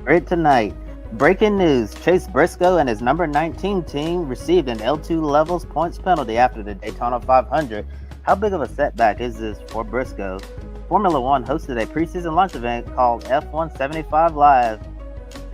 Great tonight. Breaking news. Chase Briscoe and his number 19 team received an L2 levels points penalty after the Daytona 500. How big of a setback is this for Briscoe? Formula One hosted a preseason launch event called F175 Live.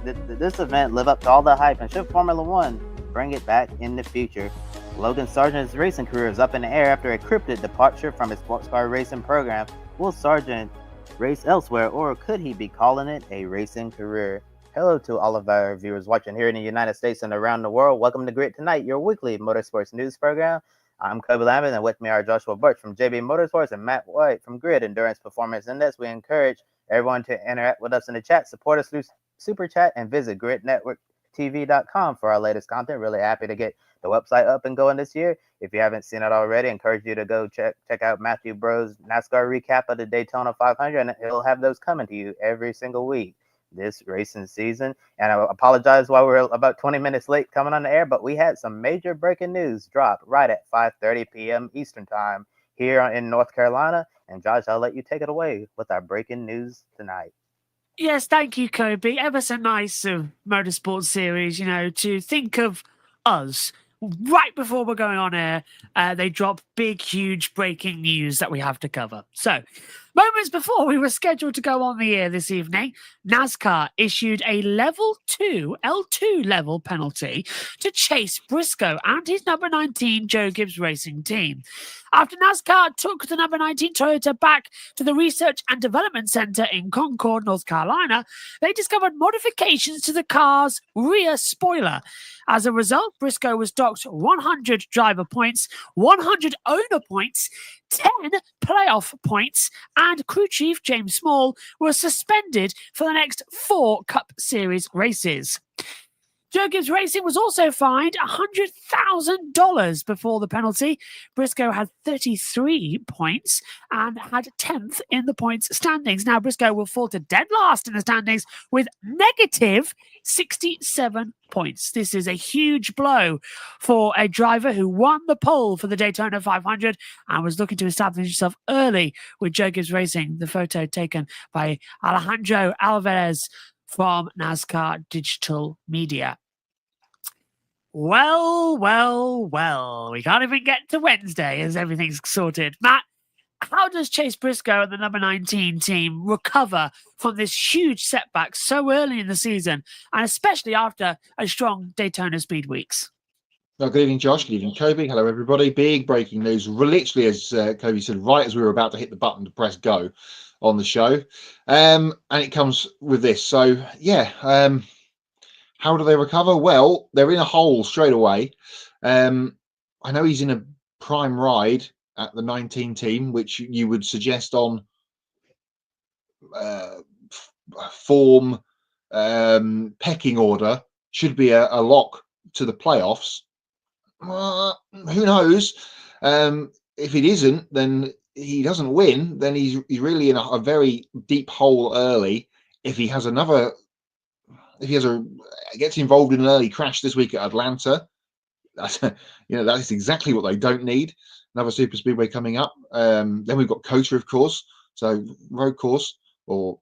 Did this event live up to all the hype, and should Formula One bring it back in the future? Logan Sargeant's racing career is up in the air after a cryptic departure from his sports car racing program. Will Sargeant race elsewhere, or could he be calling it a racing career? Hello to all of our viewers watching here in the United States and around the world. Welcome to Grid Tonight, your weekly motorsports news program. I'm Kobe Lambert, and with me are Joshua Birch from JB Motorsports and Matt White from Grid Endurance Performance Index. We encourage everyone to interact with us in the chat, support us through Super Chat, and visit gridnetworktv.com for our latest content. Really happy to get the website up and going this year. If you haven't seen it already, I encourage you to go check out Matthew Bro's NASCAR recap of the Daytona 500, and he'll have those coming to you every single week this racing season. And I apologize why we're about 20 minutes late coming on the air, but we had some major breaking news drop right at 5:30 p.m. Eastern time here in North Carolina. And Josh, I'll let you take it away with our breaking news tonight. Yes, thank you, Kobe. Ever so nice of Motorsports Series, to think of us right before we're going on air. They drop big, huge breaking news that we have to cover. So, moments before we were scheduled to go on the air this evening, NASCAR issued a L2 level penalty to Chase Briscoe and his number 19 Joe Gibbs Racing team. After NASCAR took the number 19 Toyota back to the Research and Development Center in Concord, North Carolina, they discovered modifications to the car's rear spoiler. As a result, Briscoe was docked 100 driver points, 100 owner points, 10 playoff points, and crew chief James Small was suspended for the next 4 Cup Series races. Joe Gibbs Racing was also fined $100,000 before the penalty. Briscoe had 33 points and had 10th in the points standings. Now Briscoe will fall to dead last in the standings with negative 67 points. This is a huge blow for a driver who won the pole for the Daytona 500 and was looking to establish himself early with Joe Gibbs Racing. The photo taken by Alejandro Alvarez from NASCAR Digital Media. Well. We can't even get to Wednesday as everything's sorted. Matt, how does Chase Briscoe and the number 19 team recover from this huge setback so early in the season, and especially after a strong Daytona Speed weeks? Well, good evening, Josh. Good evening, Kobe. Hello, everybody. Big breaking news. Literally, as Kobe said, right as we were about to hit the button to press go on the show. And it comes with this. So, how do they recover? Well, they're in a hole straight away. I know he's in a prime ride at the 19 team, which you would suggest on form pecking order should be a lock to the playoffs. Who knows? If it isn't, then he doesn't win. Then he's really in a very deep hole early. If he has gets involved in an early crash this week at Atlanta, that's exactly what they don't need. Another super speedway coming up. Then we've got COTA, of course, so road course or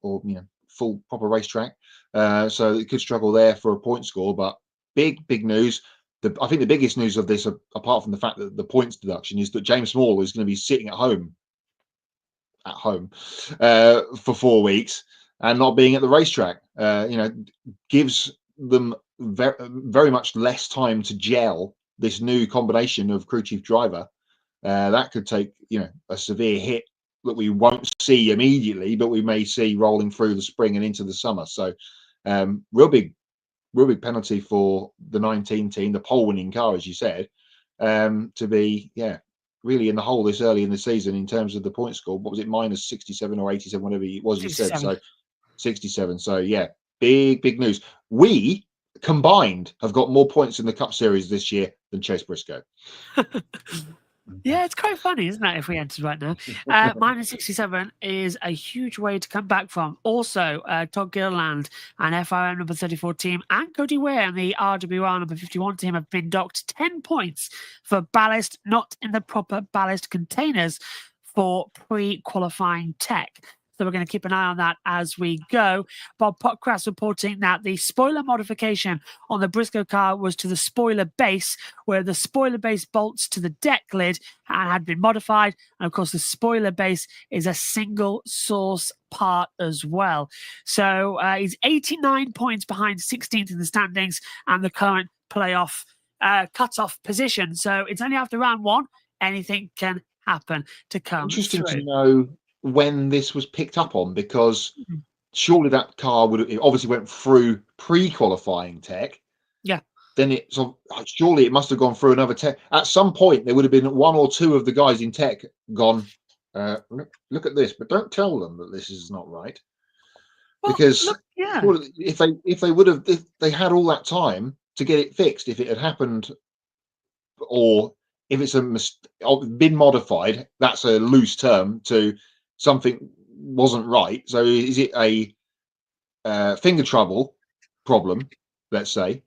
full proper racetrack. So it could struggle there for a point score. But big news. I think the biggest news of this, apart from the fact that the points deduction, is that James Small is going to be sitting at home for 4 weeks and not being at the racetrack. Gives them very much less time to gel this new combination of crew chief driver. That could take a severe hit that we won't see immediately, but we may see rolling through the spring and into the summer. So real big penalty for the 19 team, the pole winning car, as you said, to be really in the hole this early in the season in terms of the point score. What was it, minus 67 or 87, whatever it was you said. So 67. So big news. We combined have got more points in the Cup Series this year than Chase Briscoe. Yeah, it's quite funny, isn't it, if we entered right now? Minus 67 is a huge way to come back from. Also, Todd Gilliland and FRM number 34 team and Cody Ware and the RWR number 51 team have been docked 10 points for ballast not in the proper ballast containers for pre-qualifying tech. So we're going to keep an eye on that as we go. Bob Potcrass reporting that the spoiler modification on the Briscoe car was to the spoiler base, where the spoiler base bolts to the deck lid and had been modified. And of course, the spoiler base is a single source part as well. So he's 89 points behind 16th in the standings and the current playoff cut-off position. So it's only after round one, anything can happen to come Interesting through. to know when this was picked up on, because surely that car it obviously went through pre-qualifying tech. Yeah. Then surely it must have gone through another tech. At some point, there would have been one or two of the guys in tech gone, look at this, but don't tell them that this is not right. Well, because if they had all that time to get it fixed, if it had happened, or if it's been modified, that's a loose term to something wasn't right. So is it a finger trouble problem, let's say,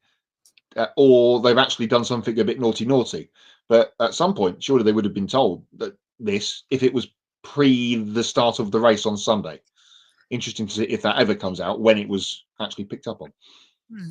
or they've actually done something a bit naughty? But at some point, surely they would have been told that this, if it was pre the start of the race on Sunday. Interesting to see if that ever comes out, when it was actually picked up on.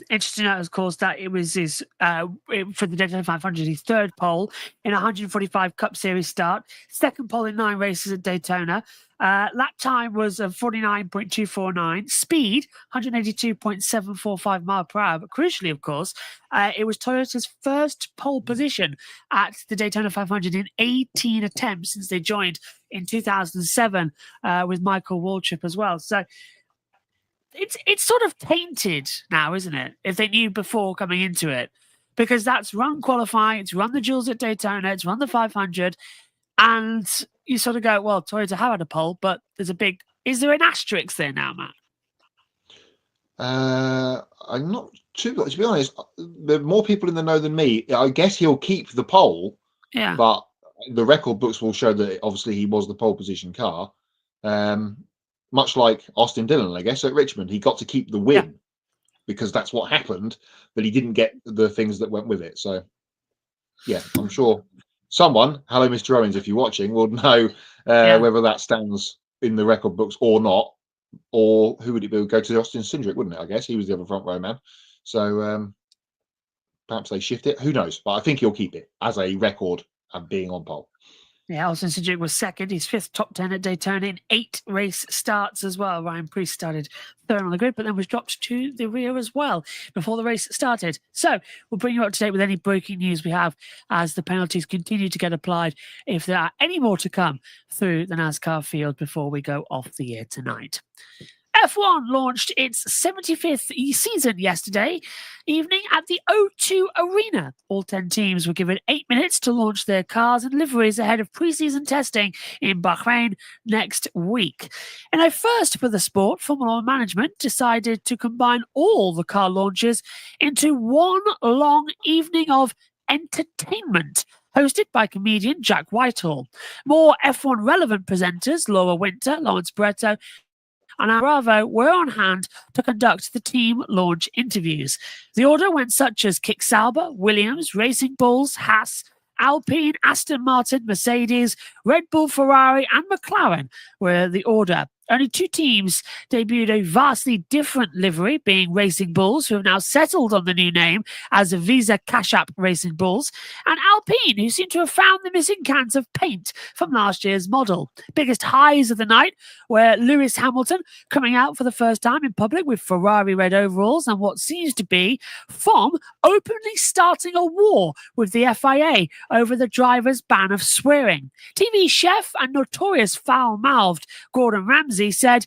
Interesting, of course, that it was his for the Daytona 500, his third pole in 145 Cup Series start, second pole in 9 races at Daytona. Lap time was 49.249, speed 182.745 mile per hour. But crucially, of course, it was Toyota's first pole position at the Daytona 500 in 18 attempts since they joined in 2007 with Michael Waltrip as well. So it's sort of tainted now, isn't it? If they knew before coming into it, because that's run qualifying, it's run the Jewels at Daytona, it's run the 500, and you sort of go, well, Toyota have had a pole, but is there an asterisk there now, Matt? I'm not too, to be honest, there are more people in the know than me. I guess he'll keep the pole, but the record books will show that obviously he was the pole position car. Much like Austin Dillon, I guess, at Richmond, he got to keep the win because that's what happened, but he didn't get the things that went with it. So, yeah, I'm sure someone, hello, Mr. Owens, if you're watching, will know whether that stands in the record books or not, or who would it be? It would go to Austin Cindric, wouldn't it? I guess he was the other front row man. So perhaps they shift it. Who knows? But I think he'll keep it as a record of being on pole. Yeah, Austin Cindric was second. His 5th top 10 at Daytona in 8 race starts as well. Ryan Preece started third on the grid, but then was dropped to the rear as well before the race started. So we'll bring you up to date with any breaking news we have as the penalties continue to get applied, if there are any more to come through the NASCAR field before we go off the air tonight. F1 launched its 75th season yesterday evening at the O2 Arena. All 10 teams were given 8 minutes to launch their cars and liveries ahead of preseason testing in Bahrain next week. In a first for the sport, Formula One management decided to combine all the car launches into one long evening of entertainment, hosted by comedian Jack Whitehall. More F1 relevant presenters, Laura Winter, Lawrence Barretto, and Bravo were on hand to conduct the team launch interviews. The order went such as Kick Sauber, Williams, Racing Bulls, Haas, Alpine, Aston Martin, Mercedes, Red Bull, Ferrari, and McLaren were the order. Only 2 teams debuted a vastly different livery, being Racing Bulls, who have now settled on the new name as the Visa Cash App Racing Bulls, and Alpine, who seem to have found the missing cans of paint from last year's model. Biggest highs of the night were Lewis Hamilton coming out for the first time in public with Ferrari red overalls and what seems to be FOM openly starting a war with the FIA over the driver's ban of swearing. TV chef and notorious foul-mouthed Gordon Ramsay said,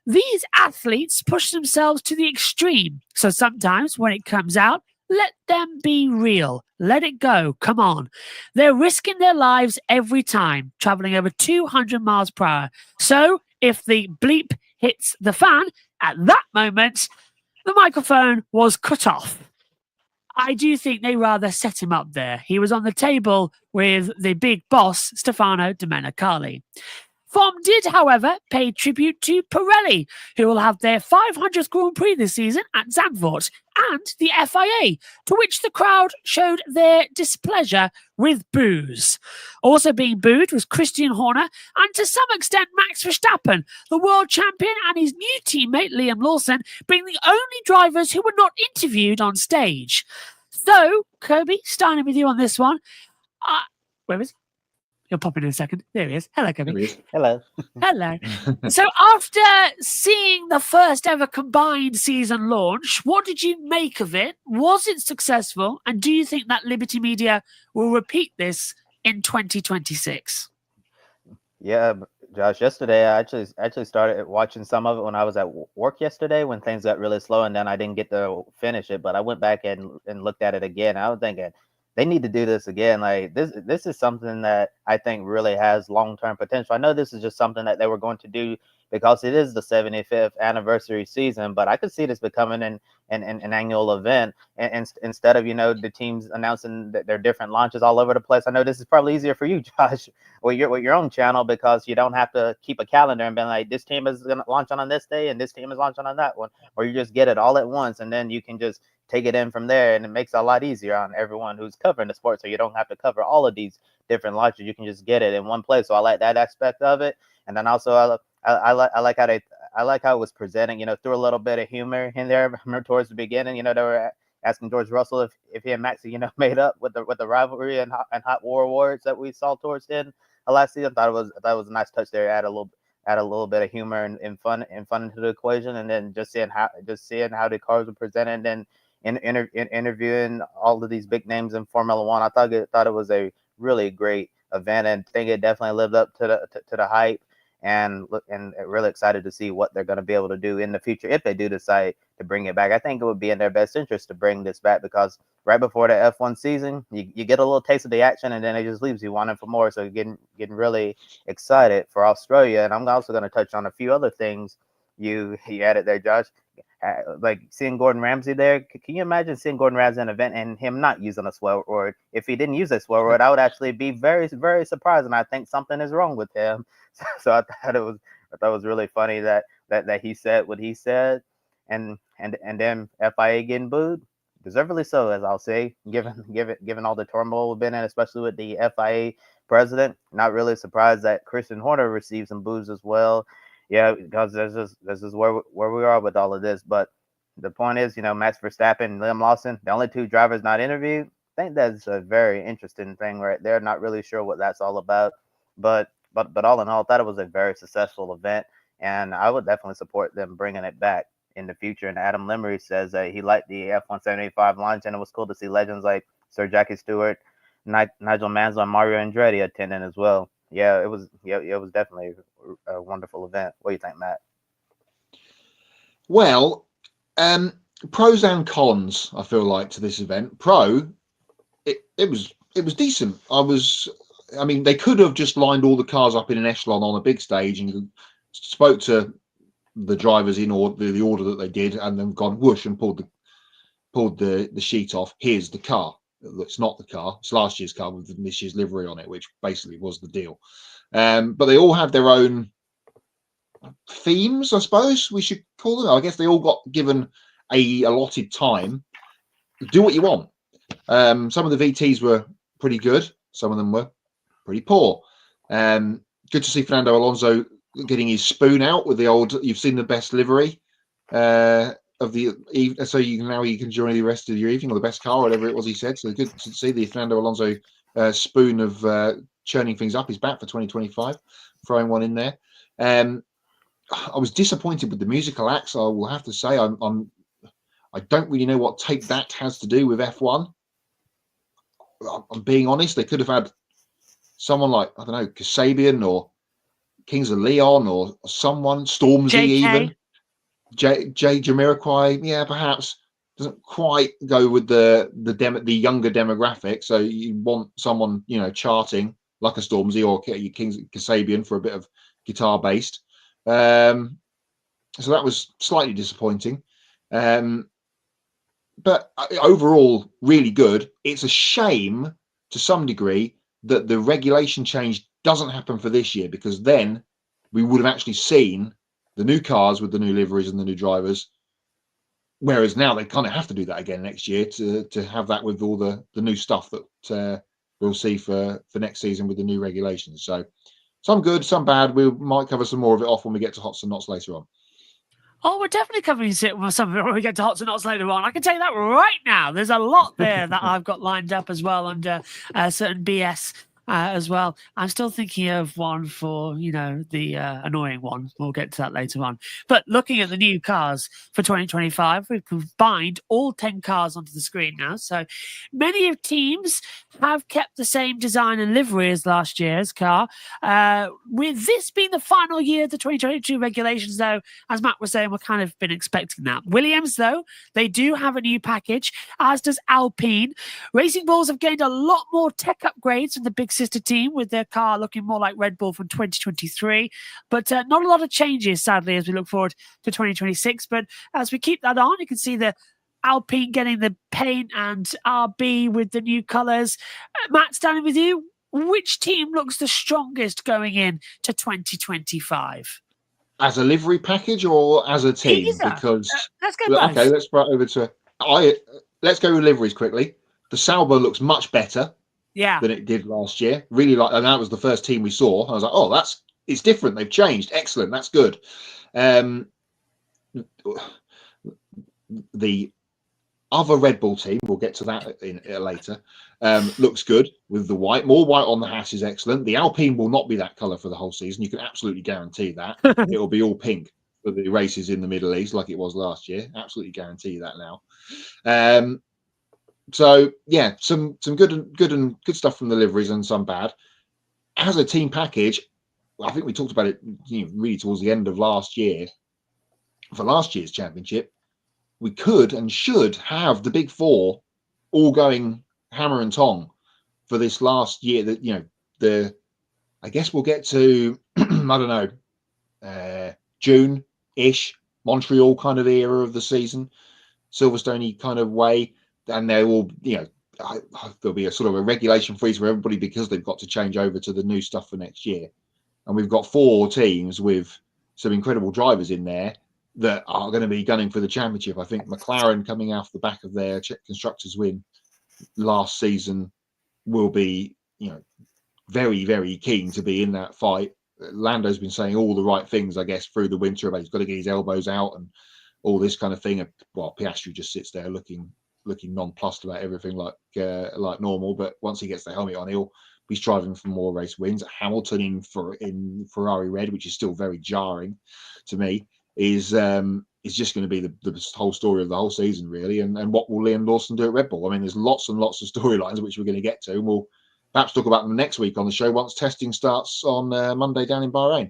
"These athletes push themselves to the extreme. So sometimes when it comes out, let them be real. Let it go. Come on. They're risking their lives every time, traveling over 200 miles per hour. So if the bleep hits the fan, at that moment, the microphone was cut off." I do think they rather set him up there. He was on the table with the big boss, Stefano Domenicali. FOM did, however, pay tribute to Pirelli, who will have their 500th Grand Prix this season at Zandvoort, and the FIA, to which the crowd showed their displeasure with boos. Also being booed was Christian Horner and to some extent Max Verstappen, the world champion, and his new teammate Liam Lawson being the only drivers who were not interviewed on stage. So, Kobe, starting with you on this one. Where is he? He'll pop in a second. There he is. Hello, Kobe. There he is. Hello. Hello. So after seeing the first ever combined season launch, what did you make of it? Was it successful? And do you think that Liberty Media will repeat this in 2026? Yeah, Josh, yesterday I actually started watching some of it when I was at work yesterday when things got really slow, and then I didn't get to finish it, but I went back and looked at it again. I was thinking they need to do this again. Like this is something that I think really has long-term potential. I know this is just something that they were going to do because it is the 75th anniversary season, but I could see this becoming an annual event. And instead of, the teams announcing that they're different launches all over the place. I know this is probably easier for you, Josh, with your own channel, because you don't have to keep a calendar and be like, this team is going to launch on this day and this team is launching on that one, or you just get it all at once and then you can just take it in from there, and it makes it a lot easier on everyone who's covering the sport. So you don't have to cover all of these different launches. You can just get it in one place. So I like that aspect of it. And then also I like how it was presenting, through a little bit of humor in there. Remember towards the beginning, they were asking George Russell if he and Maxie, made up with the rivalry and hot war awards that we saw towards the end of last season. I thought it was a nice touch there. Add a little bit of humor and fun into the equation, and then just seeing how the cars were presented, and then interviewing all of these big names in Formula One. I thought it was a really great event, and I think it definitely lived up to the hype. And really excited to see what they're going to be able to do in the future if they do decide to bring it back. I think it would be in their best interest to bring this back, because right before the F1 season, you get a little taste of the action, and then it just leaves you wanting for more. So getting really excited for Australia. And I'm also going to touch on a few other things you added there, Josh. Like seeing Gordon Ramsay there. Can you imagine seeing Gordon Ramsay in an event and him not using a swear word? If he didn't use a swear word, I would actually be very, very surprised, and I think something is wrong with him. So I thought it was really funny that he said what he said, and then FIA getting booed, deservedly so, as I'll say, given all the turmoil we've been in, especially with the FIA president. Not really surprised that Christian Horner received some boos as well. Yeah, because this is where we are with all of this. But the point is, Max Verstappen and Liam Lawson, the only two drivers not interviewed. I think that's a very interesting thing right there. Not really sure what that's all about, but all in all, I thought it was a very successful event, and I would definitely support them bringing it back in the future. And Adam Limmery says that he liked the F175 launch, and it was cool to see legends like Sir Jackie Stewart, Nigel Mansell, and Mario Andretti attending as well. Yeah, it was definitely a wonderful event. What do you think, Matt? Well, pros and cons, I feel like, to this event. It was decent. I mean, they could have just lined all the cars up in an echelon on a big stage and spoke to the drivers in order, the order that they did, and then gone whoosh and pulled the sheet off. Here's the car. It's not the car. It's last year's car with this year's livery on it, which basically was the deal. But they all have their own themes, I suppose we should call them. I guess they all got given a allotted time. Do what you want. Some of the VTs were pretty good. Some of them were pretty poor. Good to see Fernando Alonso getting his spoon out with the old "You've seen the best livery" of the evening, so you can enjoy the rest of your evening, or the best car, whatever it was he said. So good to see the Fernando Alonso spoon of churning things up. He's back for 2025, throwing one in there. I was disappointed with the musical acts. I will have to say, I don't really know what Take That has to do with F1. I'm being honest. They could have had someone like, I don't know, Kasabian or Kings of Leon or someone, Stormzy even. Jamiroquai, yeah, perhaps doesn't quite go with the younger demographic. So you want someone, charting like a Stormzy or Kings Kasabian for a bit of guitar based. So that was slightly disappointing. But overall, really good. It's a shame to some degree that the regulation change doesn't happen for this year, because then we would have actually seen the new cars with the new liveries and the new drivers. Whereas now they kind of have to do that again next year to have that with all the new stuff that we'll see for next season with the new regulations. So some good, some bad. We might cover some more of it off when we get to Hots and Knots later on. Oh, we're definitely covering some of it when we get to Hots and Knots later on. I can tell you that right now. There's a lot there that I've got lined up as well under certain BS as well. I'm still thinking of one for, the annoying one. We'll get to that later on. But looking at the new cars for 2025, we've combined all 10 cars onto the screen now. So many of teams have kept the same design and livery as last year's car. With this being the final year of the 2022 regulations, though, as Matt was saying, we've kind of been expecting that. Williams, though, they do have a new package, as does Alpine. Racing Bulls have gained a lot more tech upgrades from the big sister team, with their car looking more like Red Bull from 2023. But not a lot of changes, sadly, as we look forward to 2026. But as we keep that on, you can see the Alpine getting the paint and RB with the new colours. Matt, starting with you, which team looks the strongest going in to 2025? As a livery package or as a team? Either. Because let's go both. Okay, let's go over to let's go with liveries quickly. The Sauber looks much better than it did last year. Really and that was the first team we saw. I was like, oh, it's different. They've changed. Excellent. That's good. The other Red Bull team, we'll get to that later, looks good with the white. More white on the hatch is excellent. The Alpine will not be that colour for the whole season. You can absolutely guarantee that. It will be all pink for the races in the Middle East like it was last year. Absolutely guarantee that now. So yeah, some good stuff from the liveries and some bad. As a team package, I think we talked about it really towards the end of last year. For last year's championship, we could and should have the big four all going hammer and tong for this last year. That I guess we'll get to I don't know, June-ish, Montreal kind of era of the season, Silverstone-y kind of way, and they will there'll be a sort of a regulation freeze for everybody because they've got to change over to the new stuff for next year. And we've got four teams with some incredible drivers in there that are going to be gunning for the championship. I think McLaren, coming off the back of their constructors win last season, will be very, very keen to be in that fight. Lando's been saying all the right things, I guess, through the winter about he's got to get his elbows out and all this kind of thing. Well, Piastri just sits there looking nonplussed about everything like normal. But once he gets the helmet on, he'll be striving for more race wins. Hamilton in Ferrari red, which is still very jarring to me, is just going to be the whole story of the whole season, really. And what will Liam Lawson do at Red Bull? I mean, there's lots and lots of storylines which we're going to get to, and we'll perhaps talk about them next week on the show once testing starts on Monday down in Bahrain.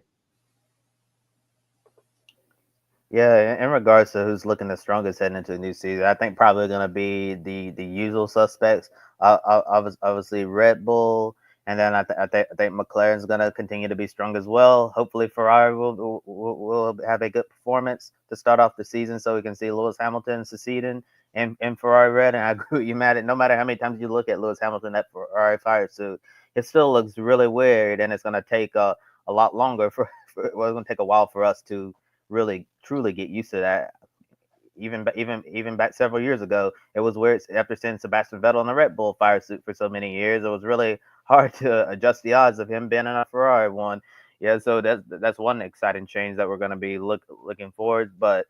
Yeah, in regards to who's looking the strongest heading into the new season, I think probably going to be the usual suspects. Obviously Red Bull, and then I think McLaren's going to continue to be strong as well. Hopefully Ferrari will have a good performance to start off the season, so we can see Lewis Hamilton succeeding in Ferrari red. And I agree with you, Matt. No matter how many times you look at Lewis Hamilton that Ferrari fire suit, it still looks really weird, and it's going to take a lot longer it's going to take a while for us to really truly get used to that. Even back several years ago, it was weird. After seeing Sebastian Vettel in the Red Bull fire suit for so many years, it was really hard to adjust the odds of him being in a Ferrari one. Yeah, so that's one exciting change that we're going to be looking forward. But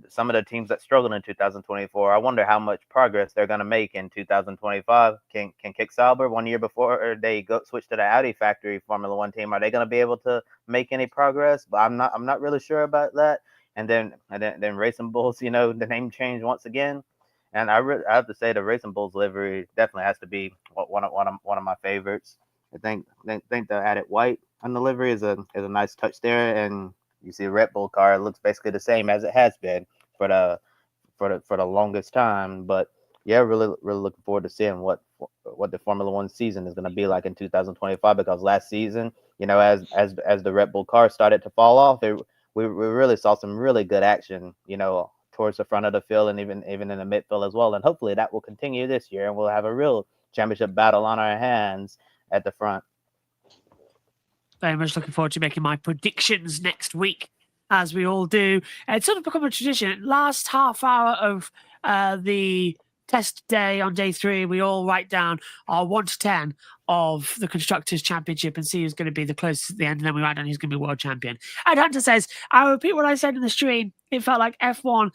some of the teams that struggled in 2024, I wonder how much progress they're going to make in 2025. Can Kick Sauber 1 year before they switch to the Audi factory Formula One team? Are they going to be able to make any progress? But I'm not really sure about that. And then Racing Bulls, the name change once again. And I have to say the Racing Bulls livery definitely has to be one of my favorites. I think the added white on the livery is a nice touch there, and you see a Red Bull car, it looks basically the same as it has been for the longest time. But yeah, really looking forward to seeing what the Formula One season is going to be like in 2025. Because last season, as the Red Bull car started to fall off, we really saw some really good action, towards the front of the field and even in the midfield as well. And hopefully that will continue this year, and we'll have a real championship battle on our hands at the front. very much looking forward to making my predictions next week, as we all do. It's sort of become a tradition. Last half hour of the test day on day 3, we all write down our 1 to 10 of the Constructors' Championship and see who's going to be the closest at the end, and then we write down who's going to be world champion. Ed Hunter says, I repeat what I said in the stream. It felt like F1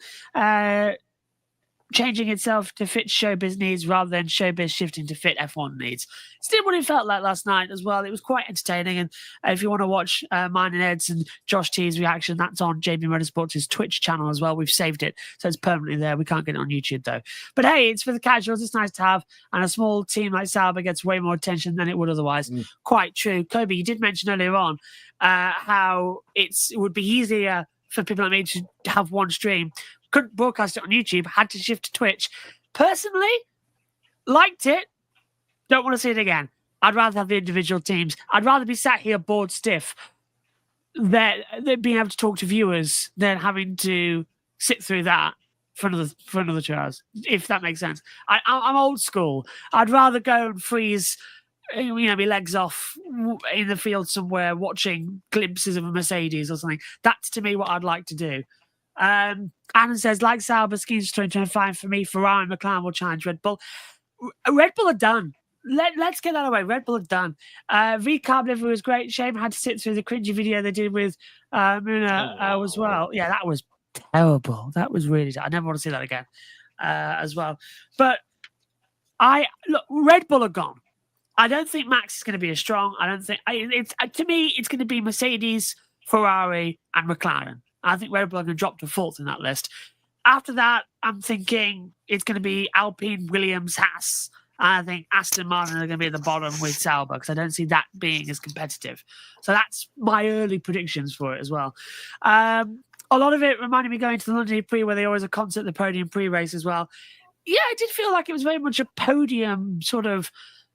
changing itself to fit showbiz needs rather than showbiz shifting to fit F1 needs. Still what it felt like last night as well. It was quite entertaining. And if you want to watch mine and Ed's and Josh T's reaction, that's on JB Motorsports' Twitch channel as well. We've saved it, so it's permanently there. We can't get it on YouTube though. But hey, it's for the casuals. It's nice to have. And a small team like Sauber gets way more attention than it would otherwise. Quite true. Kobe, you did mention earlier on how it would be easier for people like me to have one stream. Couldn't broadcast it on YouTube, had to shift to Twitch. Personally, liked it. Don't want to see it again. I'd rather have the individual teams. I'd rather be sat here bored stiff than being able to talk to viewers than having to sit through that for another 2 hours, if that makes sense. I'm old school. I'd rather go and freeze, my legs off in the field somewhere watching glimpses of a Mercedes or something. That's to me what I'd like to do. Anna says, like Sauber, schemes for 2025 for me, Ferrari and McLaren will challenge Red Bull. Red Bull are done. Let's get that away. Red Bull are done. VeeKay delivery was great. Shame I had to sit through the cringy video they did with Muna as well. Yeah, that was terrible. That was really I never want to see that again as well. But Red Bull are gone. I don't think Max is going to be as strong. I don't think to me, it's going to be Mercedes, Ferrari, and McLaren. I think Red Bull are going to drop to 4th in that list. After that, I'm thinking it's going to be Alpine, Williams, Haas. I think Aston Martin are going to be at the bottom with Sauber because I don't see that being as competitive. So that's my early predictions for it as well. A lot of it reminded me going to the London Prix where they always have a concert at the podium pre-race as well. Yeah, it did feel like it was very much a podium sort of,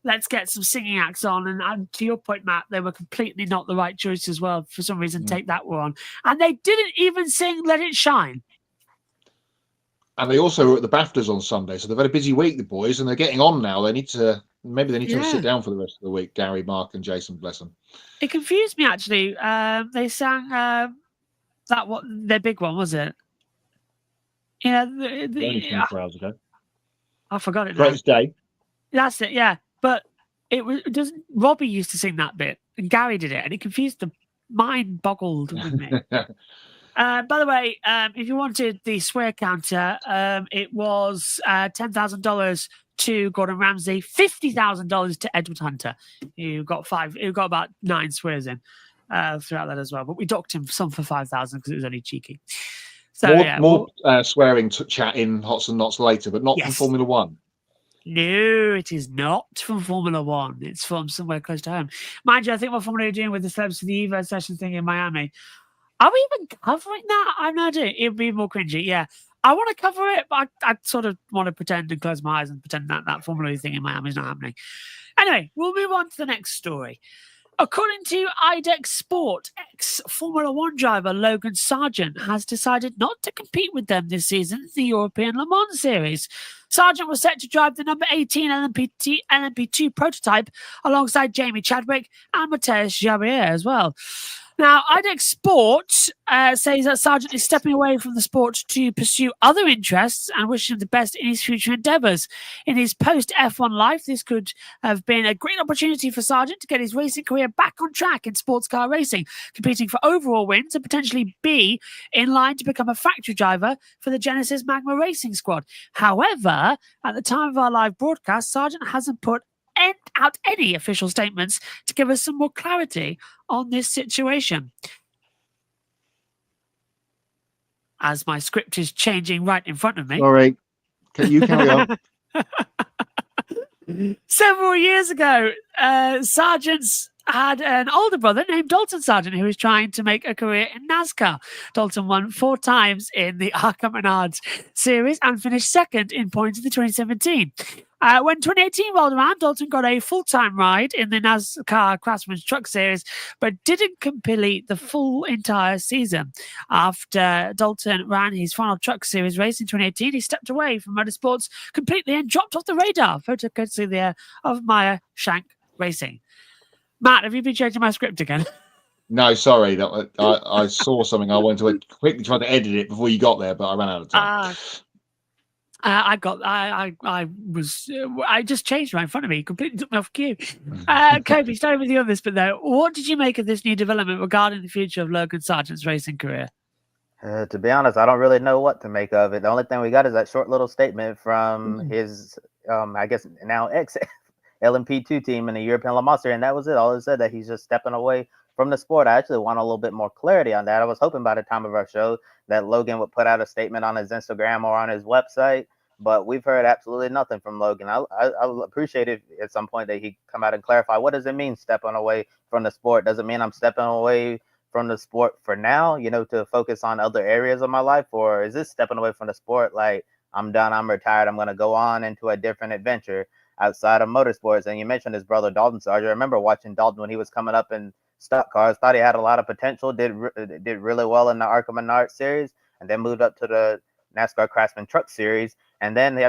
let's get some singing acts on. And to your point, Matt, they were completely not the right choice as well. For some reason, Take That were on. And they didn't even sing Let It Shine. And they also were at the BAFTAs on Sunday. So they've had a busy week, the boys, and they're getting on now. They need to sit down for the rest of the week. Gary, Mark, and Jason, bless them. It confused me, actually. They sang their big one, was it? Yeah. Only 24 hours ago. I forgot it now. Greatest Day. That's it, yeah. But doesn't Robbie used to sing that bit and Gary did it, and it confused the mind boggled with me. By the way, if you wanted the swear counter, it was $10,000 to Gordon Ramsay, $50,000 to Edward Hunter, who got about 9 swears in throughout that as well. But we docked him some for 5,000 because it was only cheeky. So more swearing to chat in Hots and Knots later, but not from Formula One. No, it is not from Formula One. It's from somewhere close to home. Mind you, I think what Formula are doing with the celebs for the Evo session thing in Miami. Are we even covering that? I'm not doing it. It'd be more cringy. Yeah. I want to cover it, but I sort of want to pretend and close my eyes and pretend that Formula thing in Miami is not happening. Anyway, we'll move on to the next story. According to IDEC Sport, ex-Formula One driver Logan Sargeant has decided not to compete with them this season in the European Le Mans Series. Sargeant was set to drive the number 18 LMP2 prototype alongside Jamie Chadwick and Matthias Javier as well. Now, IDEC Sport says that Sargeant is stepping away from the sport to pursue other interests and wishing him the best in his future endeavours. In his post-F1 life, this could have been a great opportunity for Sargeant to get his racing career back on track in sports car racing, competing for overall wins and potentially be in line to become a factory driver for the Genesis Magma Racing squad. However, at the time of our live broadcast, Sargeant hasn't put out any official statements to give us some more clarity on this situation. As my script is changing right in front of me. All right. Can you carry on? Several years ago, Sargeant's had an older brother named Dalton Sargeant who was trying to make a career in NASCAR. Dalton won 4 times in the ARCA Menards series and finished second in points in the 2017. When 2018 rolled around, Dalton got a full-time ride in the NASCAR Craftsman's Truck Series, but didn't complete the full entire season. After Dalton ran his final Truck Series race in 2018, he stepped away from motorsports completely and dropped off the radar. Photo courtesy there of Maya Shank Racing. Matt, have you been changing my script again? No, sorry. That I saw something. I wanted to quickly try to edit it before you got there, but I ran out of time. I just changed right in front of me, completely took me off cue. Kobe, starting with you on this, but though, what did you make of this new development regarding the future of Logan Sargeant's racing career? To be honest, I don't really know what to make of it. The only thing we got is that short little statement from his, I guess now ex LMP2 team in the European Le Mans Series, and that was it. All it said that he's just stepping away from the sport. I actually want a little bit more clarity on that. I was hoping by the time of our show that Logan would put out a statement on his Instagram or on his website, but we've heard absolutely nothing from Logan. I appreciate it at some point that he come out and clarify, what does it mean stepping away from the sport? Does it mean I'm stepping away from the sport for now, to focus on other areas of my life? Or is this stepping away from the sport like I'm done, I'm retired, I'm going to go on into a different adventure outside of motorsports? And you mentioned his brother Dalton Sargeant. I remember watching Dalton when he was coming up in stock cars, thought he had a lot of potential, did really well in the ARCA Menard series, and then moved up to the NASCAR Craftsman Truck Series. And then he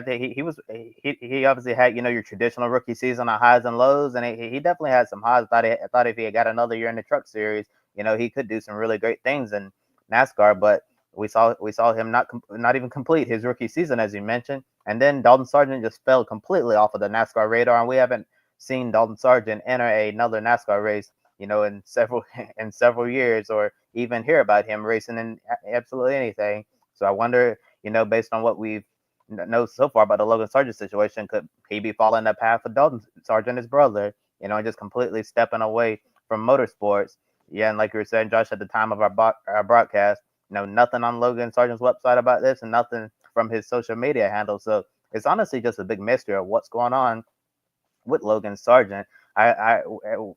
obviously had, your traditional rookie season of highs and lows, and he definitely had some highs. I thought if he had got another year in the Truck Series, he could do some really great things in NASCAR. But we saw him not even complete his rookie season, as you mentioned. And then Dalton Sargeant just fell completely off of the NASCAR radar, and we haven't seen Dalton Sargeant enter another NASCAR race, in several years, or even hear about him racing in absolutely anything. So I wonder, based on what we've know so far about the Logan Sargeant situation, could he be following the path of Dalton Sargeant, his brother, and just completely stepping away from motorsports? Yeah, and like you were saying, Josh, at the time of our broadcast, nothing on Logan Sargeant's website about this, and nothing from his social media handle. So it's honestly just a big mystery of what's going on with Logan Sargeant.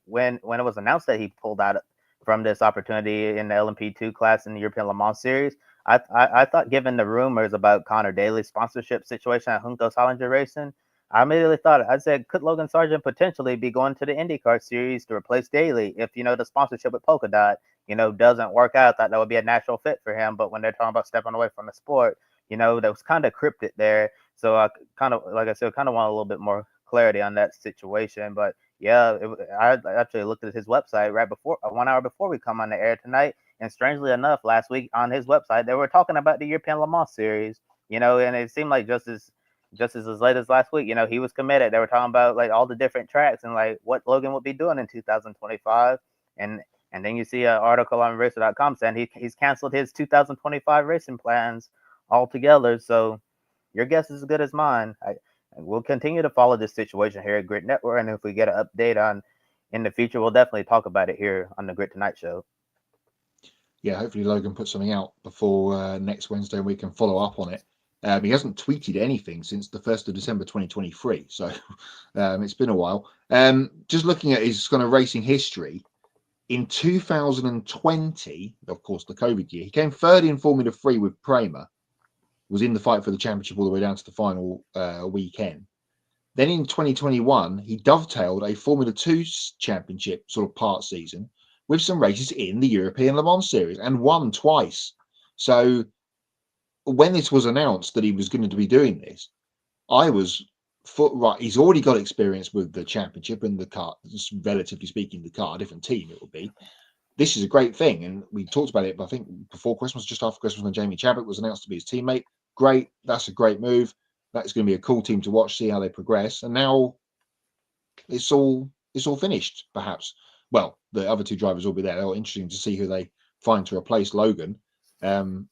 When it was announced that he pulled out from this opportunity in the LMP2 class in the European Le Mans Series, I thought, given the rumors about Connor Daly's sponsorship situation at Juntos Hollinger Racing, I immediately thought, I said, could Logan Sargeant potentially be going to the IndyCar Series to replace Daly if, the sponsorship with Polka Dot, doesn't work out? I thought that would be a natural fit for him. But when they're talking about stepping away from the sport, that was kind of cryptic there. So I kind of, like I said, kind of want a little bit more clarity on that situation. But yeah, I actually looked at his website right before, 1 hour before we come on the air tonight. And strangely enough, last week on his website, they were talking about the European Le Mans Series, and it seemed like just as late as last week, he was committed. They were talking about like all the different tracks and like what Logan would be doing in 2025. And then you see an article on racer.com saying he's canceled his 2025 racing plans altogether. So your guess is as good as mine. We'll continue to follow this situation here at Grit Network, and if we get an update on in the future, we'll definitely talk about it here on the Grit Tonight Show. Yeah, hopefully Logan puts something out before next Wednesday and we can follow up on it. He hasn't tweeted anything since the 1st of December 2023, so it's been a while. Just looking at his kind of racing history, in 2020, of course, the COVID year, he came third in Formula 3 with Prema, was in the fight for the championship all the way down to the final weekend. Then in 2021, he dovetailed a Formula 2 championship sort of part season with some races in the European Le Mans Series and won twice. So when this was announced that he was going to be doing this, I was right. He's already got experience with the championship and the car, relatively speaking, the car, a different team it will be. This is a great thing. And we talked about it, I think, before Christmas, just after Christmas, when Jamie Chadwick was announced to be his teammate. Great. That's a great move. That's going to be a cool team to watch, see how they progress. And now it's all finished, perhaps. Well, the other two drivers will be there. They're interesting to see who they find to replace Logan.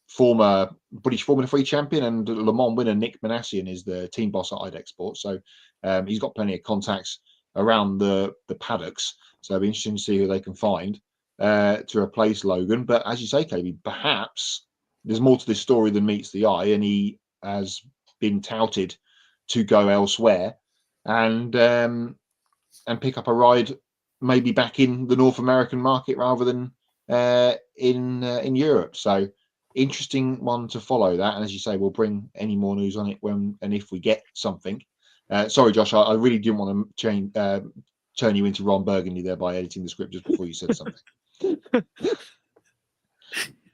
Former British Formula 3 champion and Le Mans winner Nick Manassian is the team boss at IDEC Sport. So he's got plenty of contacts around the paddocks. So it'll be interesting to see who they can find to replace Logan. But as you say, KB, perhaps there's more to this story than meets the eye, and he has been touted to go elsewhere and pick up a ride maybe back in the North American market rather than in Europe. So interesting one to follow that. And as you say, we'll bring any more news on it when and if we get something. Sorry, Josh, I really didn't want to turn you into Ron Burgundy there by editing the script just before you said something.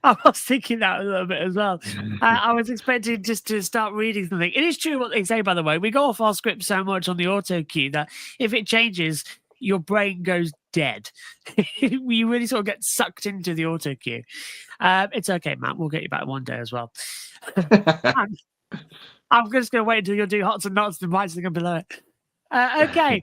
I was thinking that a little bit as well. I was expecting just to start reading something. It is true what they say, by the way. We go off our script so much on the auto cue that if it changes, your brain goes dead. You really sort of get sucked into the auto cue. It's okay, Matt. We'll get you back one day as well. I'm just going to wait until you'll do hots and knots and bites below it. Okay.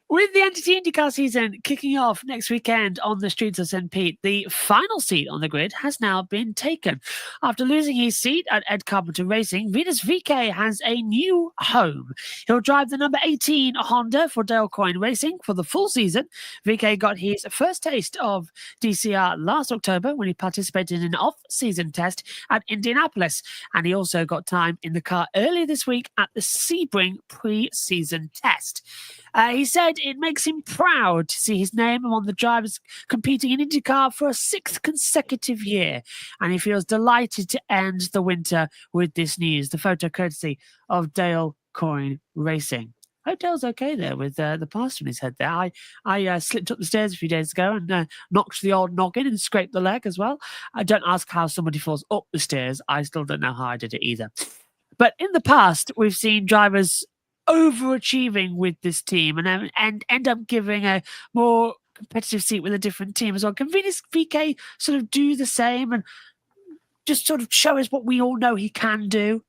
With the NTT IndyCar season kicking off next weekend on the streets of St. Pete, the final seat on the grid has now been taken. After losing his seat at Ed Carpenter Racing, Rinus VeeKay has a new home. He'll drive the number 18 Honda for Coyne Racing for the full season. VeeKay got his first taste of DCR last October when he participated in an off-season test at Indianapolis, and he also got time in the car earlier this week at the Sebring pre-season test. He said it makes him proud to see his name among the drivers competing in IndyCar for a 6th consecutive year, and he feels delighted to end the winter with this news. The photo courtesy of Coyne Racing. I hope Dale's okay there with the plaster on his head there. I slipped up the stairs a few days ago and knocked the old noggin and scraped the leg as well. I don't ask how somebody falls up the stairs. I still don't know how I did it either. But in the past, we've seen drivers overachieving with this team and end up giving a more competitive seat with a different team as well. Can Rinus VeeKay sort of do the same and just sort of show us what we all know he can do?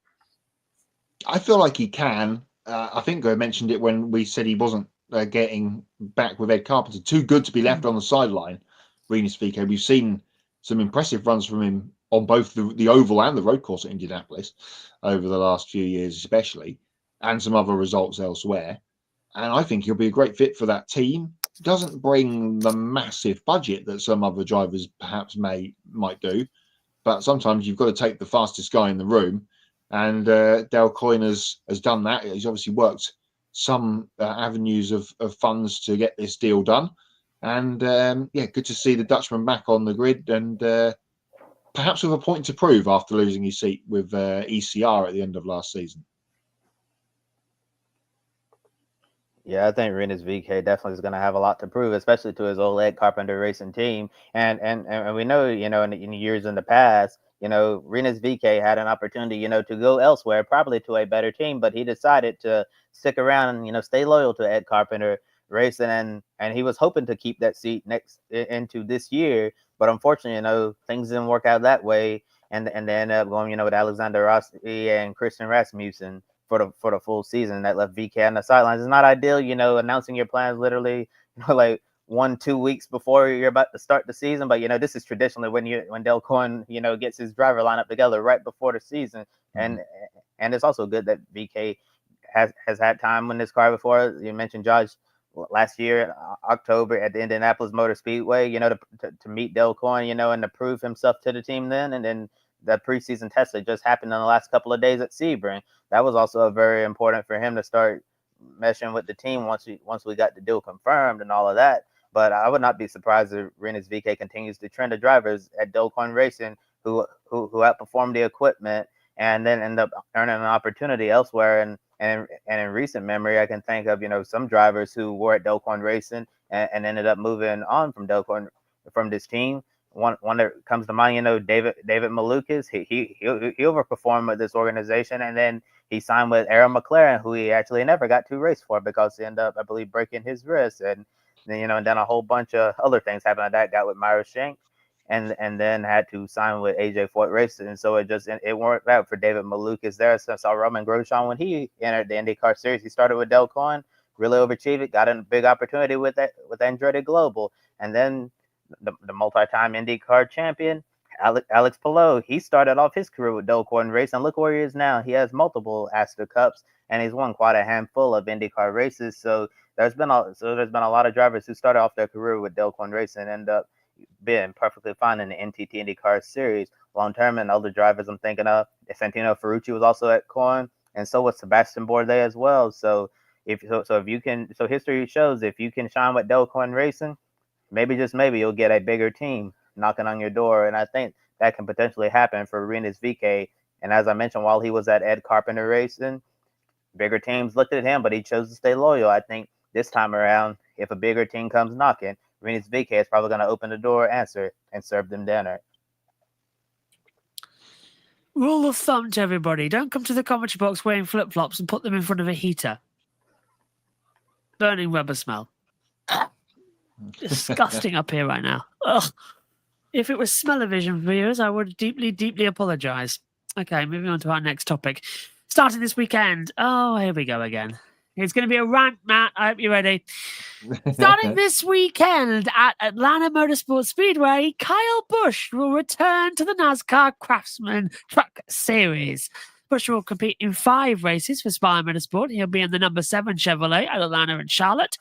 I feel like he can. I think I mentioned it when we said he wasn't getting back with Ed Carpenter. Too good to be left on the sideline, Rinus VeeKay. We've seen some impressive runs from him on both the oval and the road course at Indianapolis over the last few years especially, and some other results elsewhere. And I think he'll be a great fit for that team. Doesn't bring the massive budget that some other drivers perhaps might do, but sometimes you've got to take the fastest guy in the room. And Dale Coyne has done that. He's obviously worked some avenues of funds to get this deal done. And good to see the Dutchman back on the grid and perhaps with a point to prove after losing his seat with ECR at the end of last season. Yeah, I think Rinus VeeKay definitely is going to have a lot to prove, especially to his old Ed Carpenter Racing team. And we know, in years in the past, Rinus VeeKay had an opportunity, to go elsewhere, probably to a better team, but he decided to stick around and, stay loyal to Ed Carpenter Racing, and he was hoping to keep that seat into this year, but unfortunately, things didn't work out that way, and they ended up going, with Alexander Rossi and Christian Rasmussen for the full season. That left VeeKay on the sidelines. It's not ideal, announcing your plans literally, like 1-2 weeks before you're about to start the season. But this is traditionally when Dale Coyne, gets his driver lineup together right before the season. And it's also good that VeeKay has had time in this car before. You mentioned Josh last year, October at the Indianapolis Motor Speedway, to meet Dale Coyne, and to prove himself to the team then. And then the preseason test that just happened in the last couple of days at Sebring. That was also very important for him to start meshing with the team once we got the deal confirmed and all of that. But I would not be surprised if Rinus VeeKay continues to trend of drivers at Coyne Racing who outperform the equipment and then end up earning an opportunity elsewhere. And in recent memory, I can think of some drivers who were at Coyne Racing and ended up moving on from from this team. One that comes to mind, David Malukas. He overperformed with this organization, and then he signed with Aaron McLaren, who he actually never got to race for because he ended up, I believe, breaking his wrist, and then and then a whole bunch of other things happened like that. Got with Myra Shank, and then had to sign with AJ Fort Racing, and so it worked out for David Malukas there. So I saw Roman Grosjean when he entered the IndyCar Series. He started with Dale Coyne, really overachieved, got a big opportunity with Andretti Global, and then the multi-time IndyCar champion, Alex Palou. He started off his career with Coyne Racing. Look where he is now. He has multiple Astor Cups, and he's won quite a handful of IndyCar races. So there's been a lot of drivers who started off their career with Coyne Racing and end up being perfectly fine in the NTT IndyCar Series long term. And other drivers I'm thinking of, Santino Ferrucci was also at Coyne, and so was Sebastian Bourdais as well. So history shows if you can shine with Coyne Racing, maybe, just maybe, you'll get a bigger team knocking on your door. And I think that can potentially happen for Rinus VeeKay. And as I mentioned, while he was at Ed Carpenter Racing, bigger teams looked at him, but he chose to stay loyal. I think this time around, if a bigger team comes knocking, Rinus VeeKay is probably going to open the door, answer, and serve them dinner. Rule of thumb to everybody: don't come to the commentary box wearing flip-flops and put them in front of a heater. Burning rubber smell. Disgusting up here right now. Ugh. If it was smell-o-vision viewers, I would deeply, deeply apologise. Okay, moving on to our next topic. Starting this weekend. Oh, here we go again. It's going to be a rant, Matt. I hope you're ready. Starting this weekend at Atlanta Motorsports Speedway, Kyle Busch will return to the NASCAR Craftsman Truck Series. Busch will compete in 5 races for Spire Motorsport. He'll be in the number 7 Chevrolet at Atlanta and Charlotte.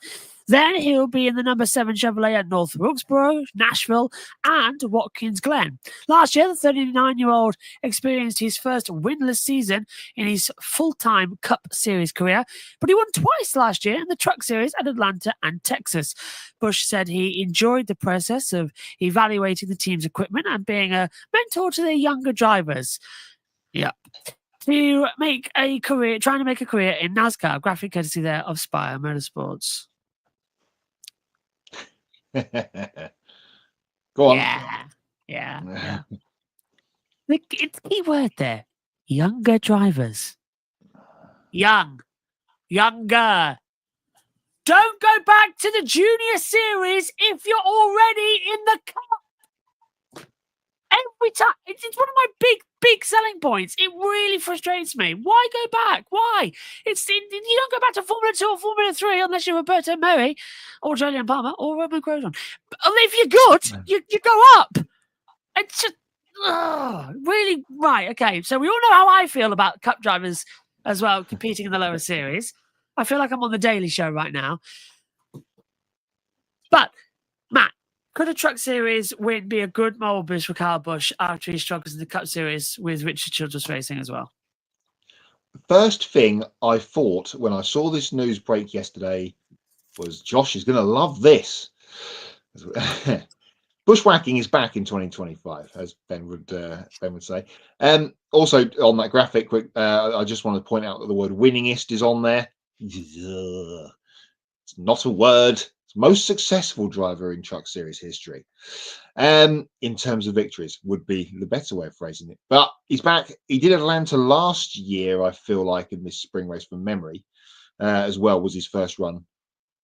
Then he'll be in the number 7 Chevrolet at North Wilkesboro, Nashville, and Watkins Glen. Last year, the 39-year-old experienced his first winless season in his full-time Cup Series career, but he won twice last year in the Truck Series at Atlanta and Texas. Busch said he enjoyed the process of evaluating the team's equipment and being a mentor to their younger drivers. Yep. Trying to make a career in NASCAR, graphic courtesy there of Spire Motorsports. Go on. Yeah. It's the key word there. Younger drivers. Younger. Don't go back to the junior series if you're already in the Cup. Every time. It's one of my big selling points. It really frustrates me. Why go back? Why? You don't go back to Formula 2 or Formula 3 unless you're Roberto Merri or Julian Palmer or Roman Grosjean. If you're good, you go up. It's just really right. Okay, so we all know how I feel about Cup drivers as well competing in the lower series. I feel like I'm on the Daily Show right now. But Matt, could a Truck Series win be a good moral boost for Kyle Busch after he struggles in the Cup Series with Richard Childress Racing as well? First thing I thought when I saw this news break yesterday was Josh is going to love this. Bushwhacking is back in 2025, as Ben would say. Also on that graphic, I just want to point out that the word winningest is on there. It's not a word. Most successful driver in Truck Series history, in terms of victories, would be the better way of phrasing it. But he's back. He did Atlanta last year, I feel like, in this spring race from memory, as well, was his first run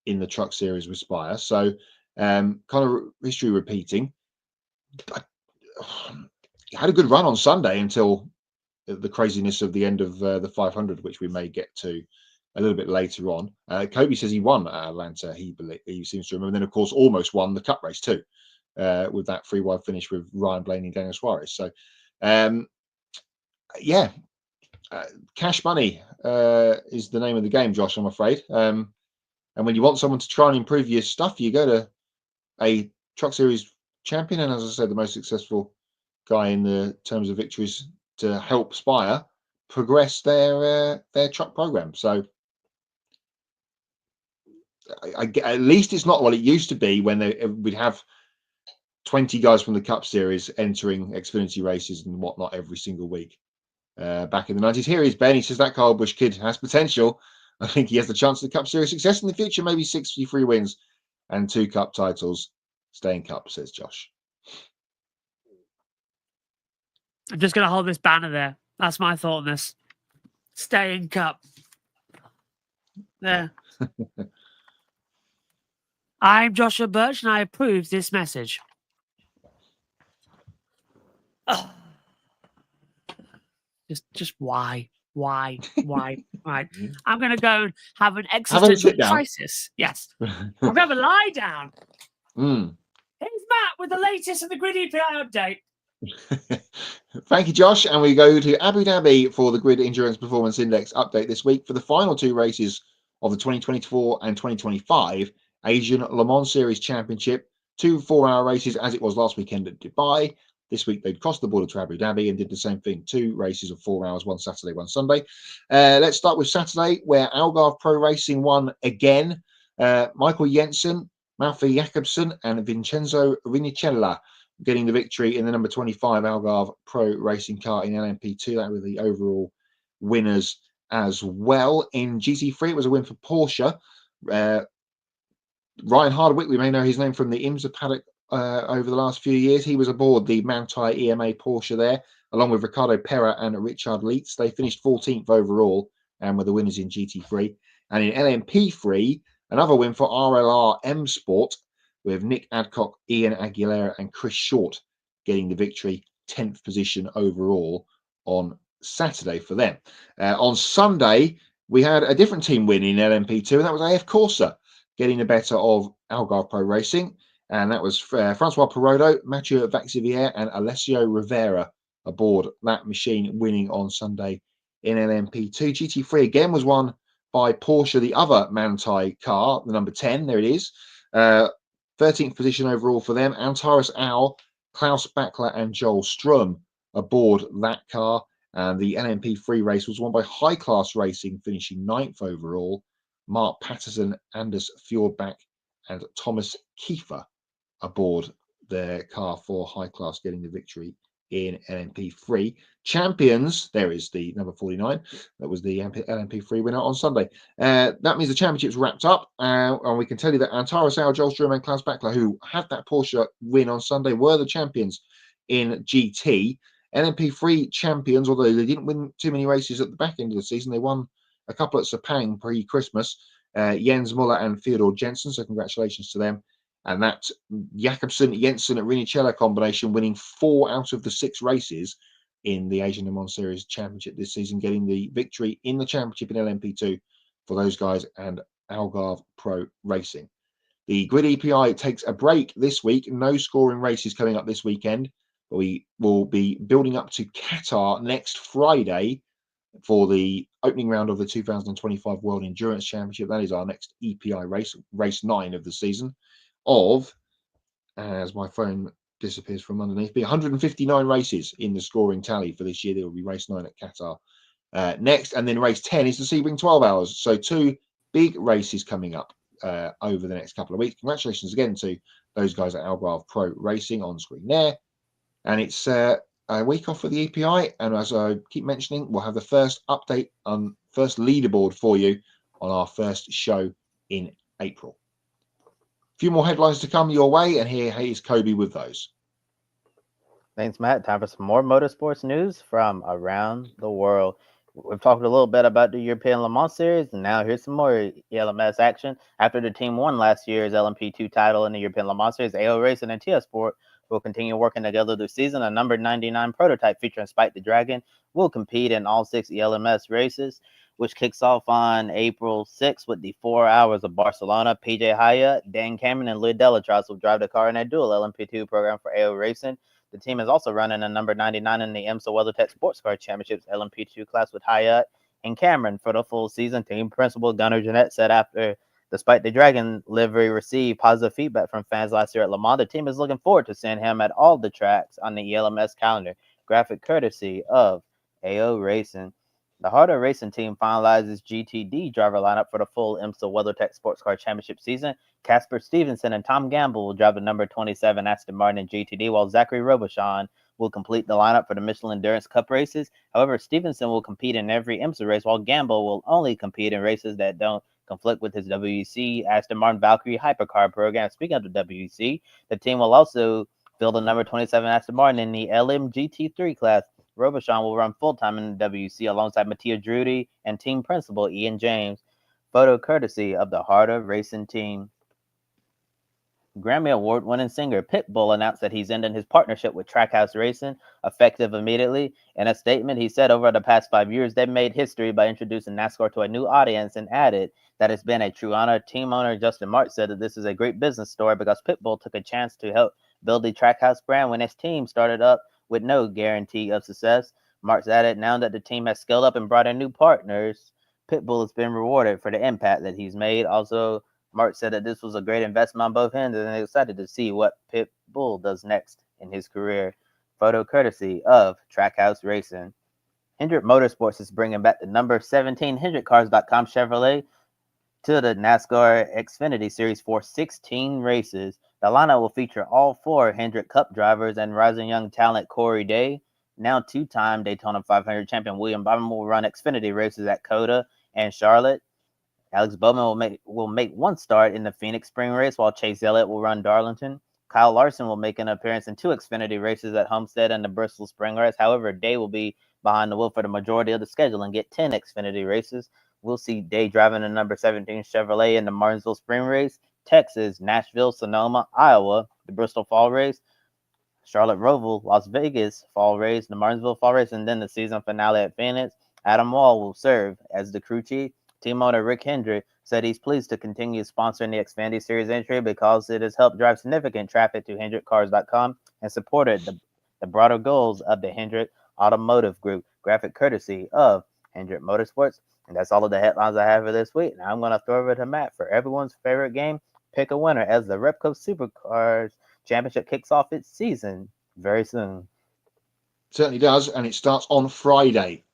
in the Truck Series with Spire. So kind of history repeating. He had a good run on Sunday until the craziness of the end of the 500, which we may get to a little bit later on. Kobe says he won at Atlanta. He seems to remember. And then, of course, almost won the Cup race too, with that 3-wide finish with Ryan Blaney and Daniel Suarez. So, cash money is the name of the game, Josh, I'm afraid. And when you want someone to try and improve your stuff, you go to a Truck Series champion, and as I said, the most successful guy in the terms of victories to help Spire progress their truck program. So at least it's not what it used to be when we'd have 20 guys from the Cup Series entering Xfinity races and whatnot every single week back in the 90s. Here is Ben. He says that Kyle Busch kid has potential. I think he has the chance of the Cup Series success in the future, maybe 63 wins and 2 Cup titles. Stay in Cup, says Josh. I'm just going to hold this banner there. That's my thought on this. Stay in Cup. There. I'm Joshua Birch, and I approve this message. Oh. Just why? Right. I'm going to go and have an existential crisis. Yes. I'm going to have a lie down. Here's Matt with the latest of the Grid EPI update. Thank you, Josh. And we go to Abu Dhabi for the Grid Endurance Performance Index update this week for the final 2 races of the 2024 and 2025 Asian Le Mans Series Championship. 2 4-hour races as it was last weekend at Dubai. This week they'd crossed the border to Abu Dhabi and did the same thing. 2 races of 4 hours, one Saturday, one Sunday. Let's start with Saturday, where Algarve Pro Racing won again. Michael Jensen, Malfi Jakobsen and Vincenzo Rinicella getting the victory in the number 25 Algarve Pro Racing car in LMP2. That were the overall winners as well. In GT3, it was a win for Porsche. Ryan Hardwick, we may know his name from the IMSA paddock over the last few years. He was aboard the Manthey EMA Porsche there, along with Ricardo Pera and Richard Leitz. They finished 14th overall and were the winners in GT3. And in LMP3, another win for RLR M Sport. with Nick Adcock, Ian Aguilera, and Chris Short getting the victory, 10th position overall on Saturday for them. On Sunday, we had a different team win in LMP2, and that was AF Corsa getting the better of Algarve Pro Racing. And that was Francois Perrodo, Mathieu Vaxivière, and Alessio Rivera aboard that machine, winning on Sunday in LMP2. GT3 again was won by Porsche, the other Manthey car, the number 10. There it is. 13th position overall for them. Antares Owl, Klaus Bachler, and Joel Strum aboard that car. And the LMP3 race was won by High Class Racing, finishing 9th overall. Mark Patterson, Anders Fjordbach, and Thomas Kiefer aboard their car for High Class, getting the victory in LMP3. Champions, there is the number 49. That was the LMP3 winner on Sunday. That means the championship's wrapped up. And we can tell you that Antares Owl, Joel Strum, and Klaus Bachler, who had that Porsche win on Sunday, were the champions in GT. LMP3 champions, although they didn't win too many races at the back end of the season, they won a couple at Sepang pre-Christmas. Jens Muller and Theodor Jensen, so congratulations to them. And that Jakobsen Jensen at Rinicello combination winning 4 out of the 6 races in the Asian Le Mans Series Championship this season, getting the victory in the championship in LMP2 for those guys and Algarve Pro Racing. The Grid EPI takes a break this week. No scoring races coming up this weekend, but we will be building up to Qatar next Friday for the opening round of the 2025 World Endurance Championship. That is our next EPI race, race 9 of the season, of, as my phone disappears from underneath, be 159 races in the scoring tally for this year. There will be race 9 at Qatar next, and then race 10 is the Sebring 12 Hours. So 2 big races coming up over the next couple of weeks. Congratulations again to those guys at Algarve Pro Racing on screen there. And it's a week off for the EPI, and as I keep mentioning, we'll have the first update on first leaderboard for you on our first show in April. A few more headlines to come your way, and here is Kobe with those. Thanks, Matt. Time for some more motorsports news from around the world. We've talked a little bit about the European Le Mans Series, and now here's some more ELMS action. After the team won last year's LMP2 title in the European Le Mans Series, AO Racing and TS Sport will continue working together this season. A number 99 prototype featuring Spike the Dragon will compete in all 6 ELMS races, which kicks off on April 6th with the 4 hours of Barcelona. PJ Hyatt, Dan Cameron, and Louis Delatras will drive the car in a dual LMP2 program for AO Racing. The team is also running a number 99 in the IMSA WeatherTech Sports Car Championships LMP2 class with Hyatt and Cameron for the full season. Team principal Gunnar Jeanette said after despite the Dragon livery received positive feedback from fans last year at Le Mans, the team is looking forward to seeing him at all the tracks on the ELMS calendar. Graphic courtesy of AO Racing. The Harder Racing team finalizes GTD driver lineup for the full IMSA WeatherTech Sports Car Championship season. Casper Stevenson and Tom Gamble will drive the number 27 Aston Martin in GTD, while Zachary Robichon will complete the lineup for the Michelin Endurance Cup races. However, Stevenson will compete in every IMSA race, while Gamble will only compete in races that don't conflict with his WEC Aston Martin Valkyrie Hypercar program. Speaking of the WEC, the team will also fill the number 27 Aston Martin in the LMGT3 class. Robichon will run full-time in the WEC alongside Mattia Drudy and team principal Ian James. Photo courtesy of the Harder Racing team. Grammy Award-winning singer Pitbull announced that he's ending his partnership with Trackhouse Racing, effective immediately. In a statement, he said over the past 5 years, they've made history by introducing NASCAR to a new audience, and added that it's been a true honor. Team owner Justin Marks said that this is a great business story because Pitbull took a chance to help build the Trackhouse brand when his team started up with no guarantee of success. Marks added, now that the team has scaled up and brought in new partners, Pitbull has been rewarded for the impact that he's made. Also, Mark said that this was a great investment on both ends, and they're excited to see what Pitbull does next in his career. Photo courtesy of Trackhouse Racing. Hendrick Motorsports is bringing back the number 17 HendrickCars.com Chevrolet to the NASCAR Xfinity Series for 16 races. The lineup will feature all 4 Hendrick Cup drivers and rising young talent Corey Day. Now 2-time Daytona 500 champion William Byron will run Xfinity races at COTA and Charlotte. Alex Bowman will make one start in the Phoenix Spring Race, while Chase Elliott will run Darlington. Kyle Larson will make an appearance in 2 Xfinity races at Homestead and the Bristol Spring Race. However, Day will be behind the wheel for the majority of the schedule and get 10 Xfinity races. We'll see Day driving the number 17 Chevrolet in the Martinsville Spring Race, Texas, Nashville, Sonoma, Iowa, the Bristol Fall Race, Charlotte Roval, Las Vegas Fall Race, the Martinsville Fall Race, and then the season finale at Phoenix. Adam Wall will serve as the crew chief. Team owner Rick Hendrick said he's pleased to continue sponsoring the Xfinity Series entry because it has helped drive significant traffic to HendrickCars.com and supported the broader goals of the Hendrick Automotive Group, graphic courtesy of Hendrick Motorsports. And that's all of the headlines I have for this week. Now I'm going to throw over to Matt for everyone's favorite game, Pick a Winner, as the Repco Supercars Championship kicks off its season very soon. Certainly does, and it starts on Friday.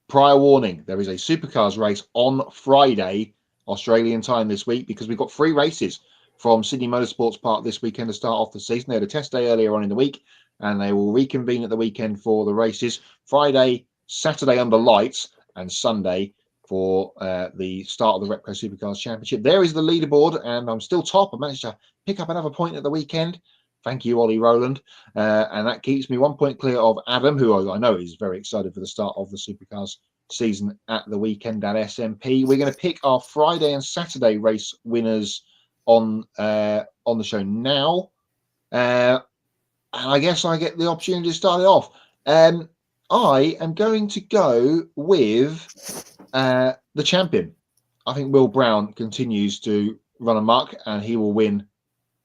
Prior warning, there is a Supercars race on Friday, Australian time this week, because we've got 3 races from Sydney Motorsports Park this weekend to start off the season. They had a test day earlier on in the week, and they will reconvene at the weekend for the races. Friday, Saturday under lights, and Sunday for the start of the Repco Supercars Championship. There is the leaderboard, and I'm still top. I managed to pick up another point at the weekend. Thank you, Ollie Rowland. And that keeps me 1 point clear of Adam, who I know is very excited for the start of the Supercars season at the weekend at SMP. We're going to pick our Friday and Saturday race winners on the show now. And I guess I get the opportunity to start it off. I am going to go with the champion. I think Will Brown continues to run amok, and he will win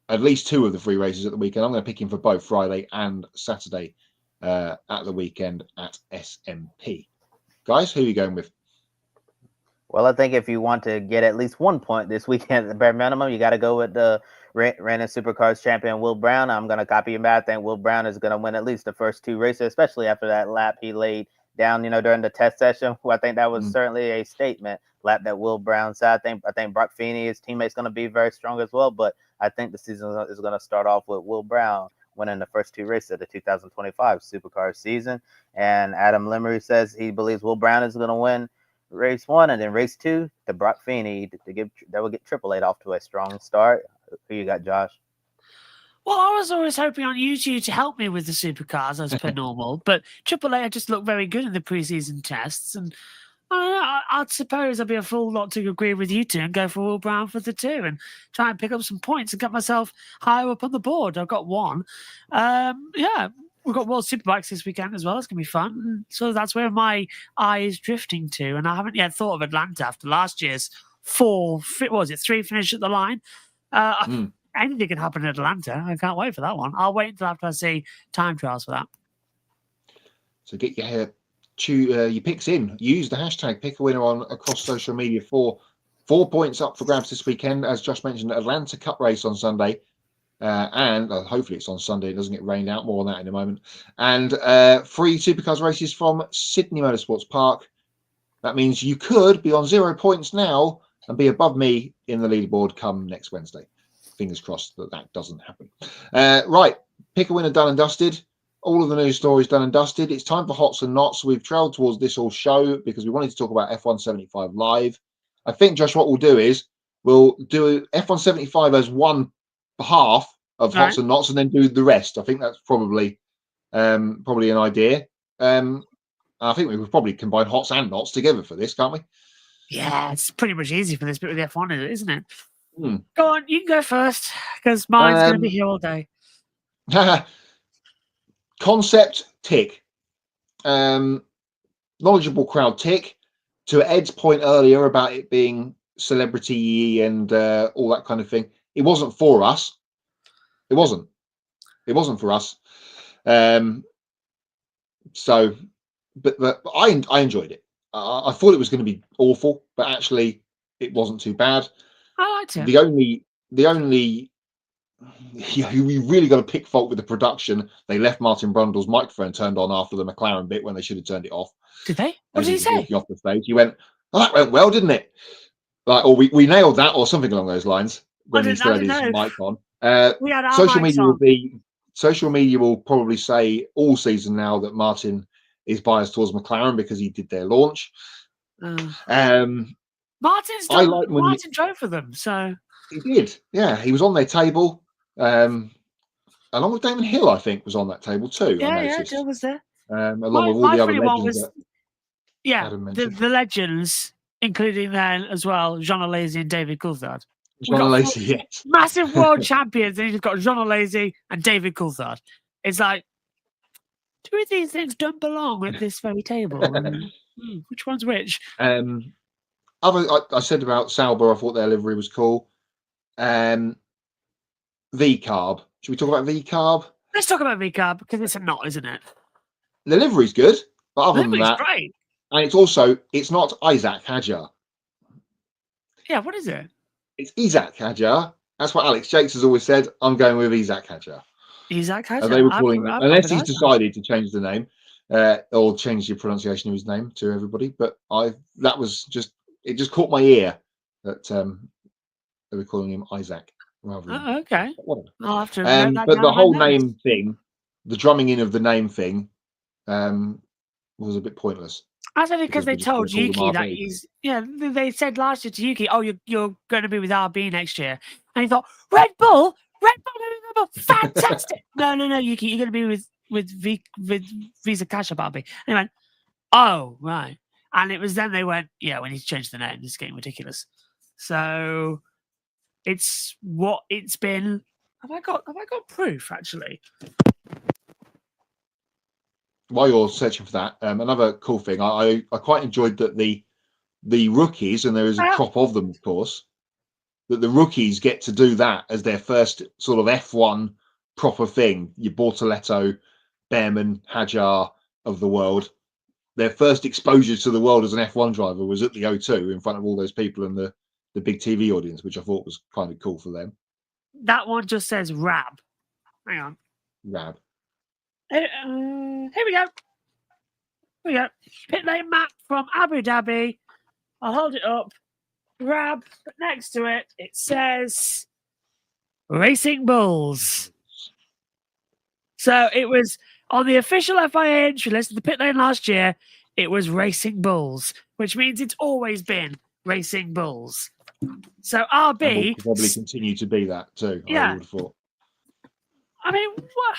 at least 2 of the 3 races at the weekend. I'm going to pick him for both Friday and Saturday at the weekend at SMP. Guys, who are you going with? Well, I think if you want to get at least 1 point this weekend at the bare minimum, you got to go with the reigning Supercars champion, Will Brown. I'm going to copy him back. I think Will Brown is going to win at least the first 2 races, especially after that lap he laid down, during the test session. I think that was certainly a statement lap that Will Brown said. I think Brock Feeney, his teammate's going to be very strong as well, but I think the season is going to start off with Will Brown winning the first 2 races of the 2025 Supercars season. And Adam Lemery says he believes Will Brown is going to win race 1, and then race 2 to Brock Feeney that will get Triple Eight off to a strong start. Who you got, Josh? Well, I was always hoping on you two to help me with the Supercars as per normal, but Triple Eight just looked very good in the preseason tests, and I'd suppose I'd be a fool not to agree with you two and go for Will Brown for the 2 and try and pick up some points and get myself higher up on the board. I've got 1. We've got World Superbikes this weekend as well. It's going to be fun. So that's where my eye is drifting to. And I haven't yet thought of Atlanta after last year's 3 finish at the line. Anything can happen in Atlanta. I can't wait for that one. I'll wait until after I see time trials for that. So get your picks in. Use the hashtag pick a winner on across social media for 4 points up for grabs this weekend. As Josh mentioned, Atlanta Cup race on Sunday. And hopefully it's on Sunday. It doesn't get rained out. More on that in a moment. And 3 Supercars races from Sydney Motorsports Park. That means you could be on 0 points now and be above me in the leaderboard come next Wednesday. Fingers crossed that doesn't happen. Right. Pick a winner done and dusted. All of the news stories done and dusted. It's time for Hots and Knots. We've trailed towards this all show because we wanted to talk about F175 live. I think, Josh, what we'll do is we'll do F175 as one half of Hots and Knots and then do the rest. I think that's probably an idea. I think we would probably combine Hots and Knots together for this, can't we? Yeah, it's pretty much easy for this bit with the F1, isn't it? Go on, you can go first because mine's going to be here all day. Concept tick. Knowledgeable crowd tick. To Ed's point earlier about it being celebrity and all that kind of thing, it wasn't for us. It wasn't for us. But I enjoyed it. I thought it was going to be awful, but actually it wasn't too bad. I liked it. The only we really got to pick fault with the production. They left Martin Brundle's microphone turned on after the McLaren bit when they should have turned it off. Did they? What did he say? Off the stage, he went, "Oh, that went well, didn't it?" Like, or we nailed that, or something along those lines when he still had his mic on. Social media will probably say all season now that Martin is biased towards McLaren because he did their launch. Martin drove for them, so he did. Yeah, he was on their table, along with Damon Hill. I think was on that table too. Yeah, Jill was there. Along with all the other legends. The legends, including then as well, Jean Alesi and David Coulthard. we've John got Lacey, yes. massive world champions, and you've got John Alesi and David Coulthard. It's like, two of these things don't belong at this very table. Which one's which? I said about Sauber, I thought their livery was cool. V-Carb. Should we talk about V-Carb? Let's talk about VCAB because it's a knot, isn't it? The livery's good, but other than Livery's that, great. and it's not Isaac Hadjar. Yeah, what is it? It's Isaac Hadjar. That's what Alex Jakes has always said. I'm going with Isaac Hadjar. Isaac Hadjar. And they were calling him, unless he's decided to change the name or change the pronunciation of his name to everybody. But it just caught my ear that they were calling him Isaac rather than. Oh, okay. Whatever. I'll have to. But the whole name thing, the drumming in of the name thing, was a bit pointless. That's only because they told call them Yuki that RB. he's. Yeah, they said last year to Yuki, "Oh, you're going to be with RB next year," and he thought, "Red Bull, fantastic!" No, Yuki, you're going to be with Visa Cash Up RB. And he went, "Oh, right." And it was then they went, "Yeah, we need to change the name. This is getting ridiculous." So it's what it's been. Have I got proof actually? While you're searching for that, another cool thing, I quite enjoyed that the rookies, and there is a crop of them, of course, that the rookies get to do that as their first sort of F1 proper thing. Your Bortoletto, Behrman, Hadjar of the world. Their first exposure to the world as an F1 driver was at the O2 in front of all those people and the big TV audience, which I thought was kind of cool for them. That one just says Rab. Hang on. Rab. Here we go. Pit lane map from Abu Dhabi. I'll hold it up. Rab, next to it, it says Racing Bulls. So it was on the official FIA entry list of the pit lane last year, it was Racing Bulls, which means it's always been Racing Bulls. So RB And will probably continue to be that too. Yeah. I would have thought. I mean, what?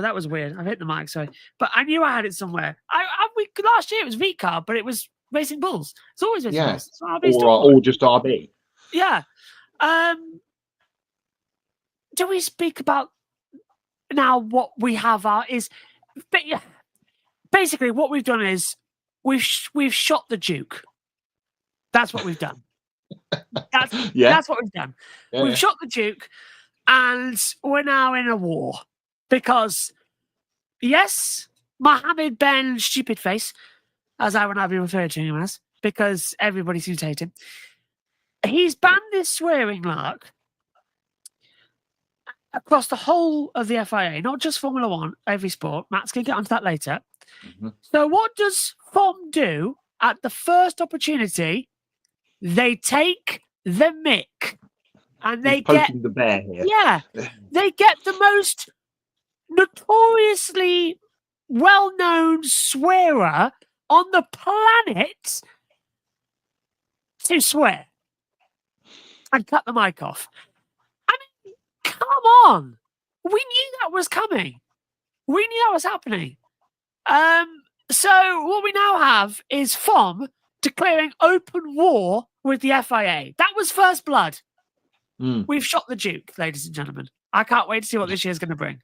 That was weird. I hit the mic, sorry. But I knew I had it somewhere. Last year it was VCAR, but it was Racing Bulls. It's always Racing Bulls. It's RB or just RB. Yeah. Do we speak about now what we have basically what we've done is we've shot the Duke. That's what we've done. That's what we've done. We've shot the Duke. And we're now in a war because, yes, Mohammed Ben Stupid Face, as I would now be referred to him as, because everybody seems to hate him, he's banned this swearing lark across the whole of the FIA, not just Formula One, every sport. Matt's going to get onto that later. Mm-hmm. So what does FOM do at the first opportunity? They take the mick. And they get the bear here. Yeah, they get the most notoriously well-known swearer on the planet to swear and cut the mic off. I mean, come on! We knew that was coming. We knew that was happening. So what we now have is FOM declaring open war with the FIA. That was first blood. We've shot the Duke, ladies and gentlemen. I can't wait to see what this year's going to bring.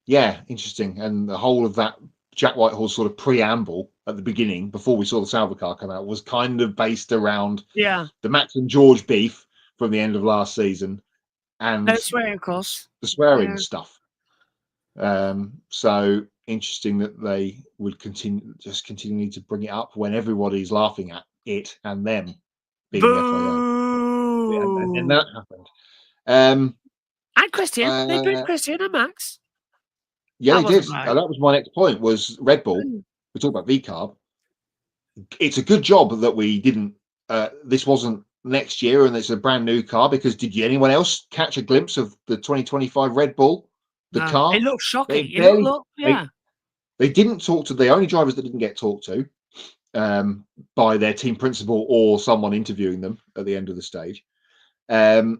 Yeah, interesting. And the whole of that Jack Whitehall's sort of preamble at the beginning, before we saw the Sauber car come out, was kind of based around the Max and George beef from the end of last season. And no swearing, of course. The swearing stuff. So interesting that they would continue to bring it up when everybody's laughing at it and them being the FIA. And that happened. And Christian, they did Christian and Max. Yeah, they did. Right. That was my next point. Was Red Bull? We talked about VCARB. It's a good job that we didn't. This wasn't next year, and it's a brand new car. Because did anyone else catch a glimpse of the 2025 Red Bull? The car. It looked shocking. They didn't talk to the only drivers that didn't get talked to by their team principal or someone interviewing them at the end of the stage. And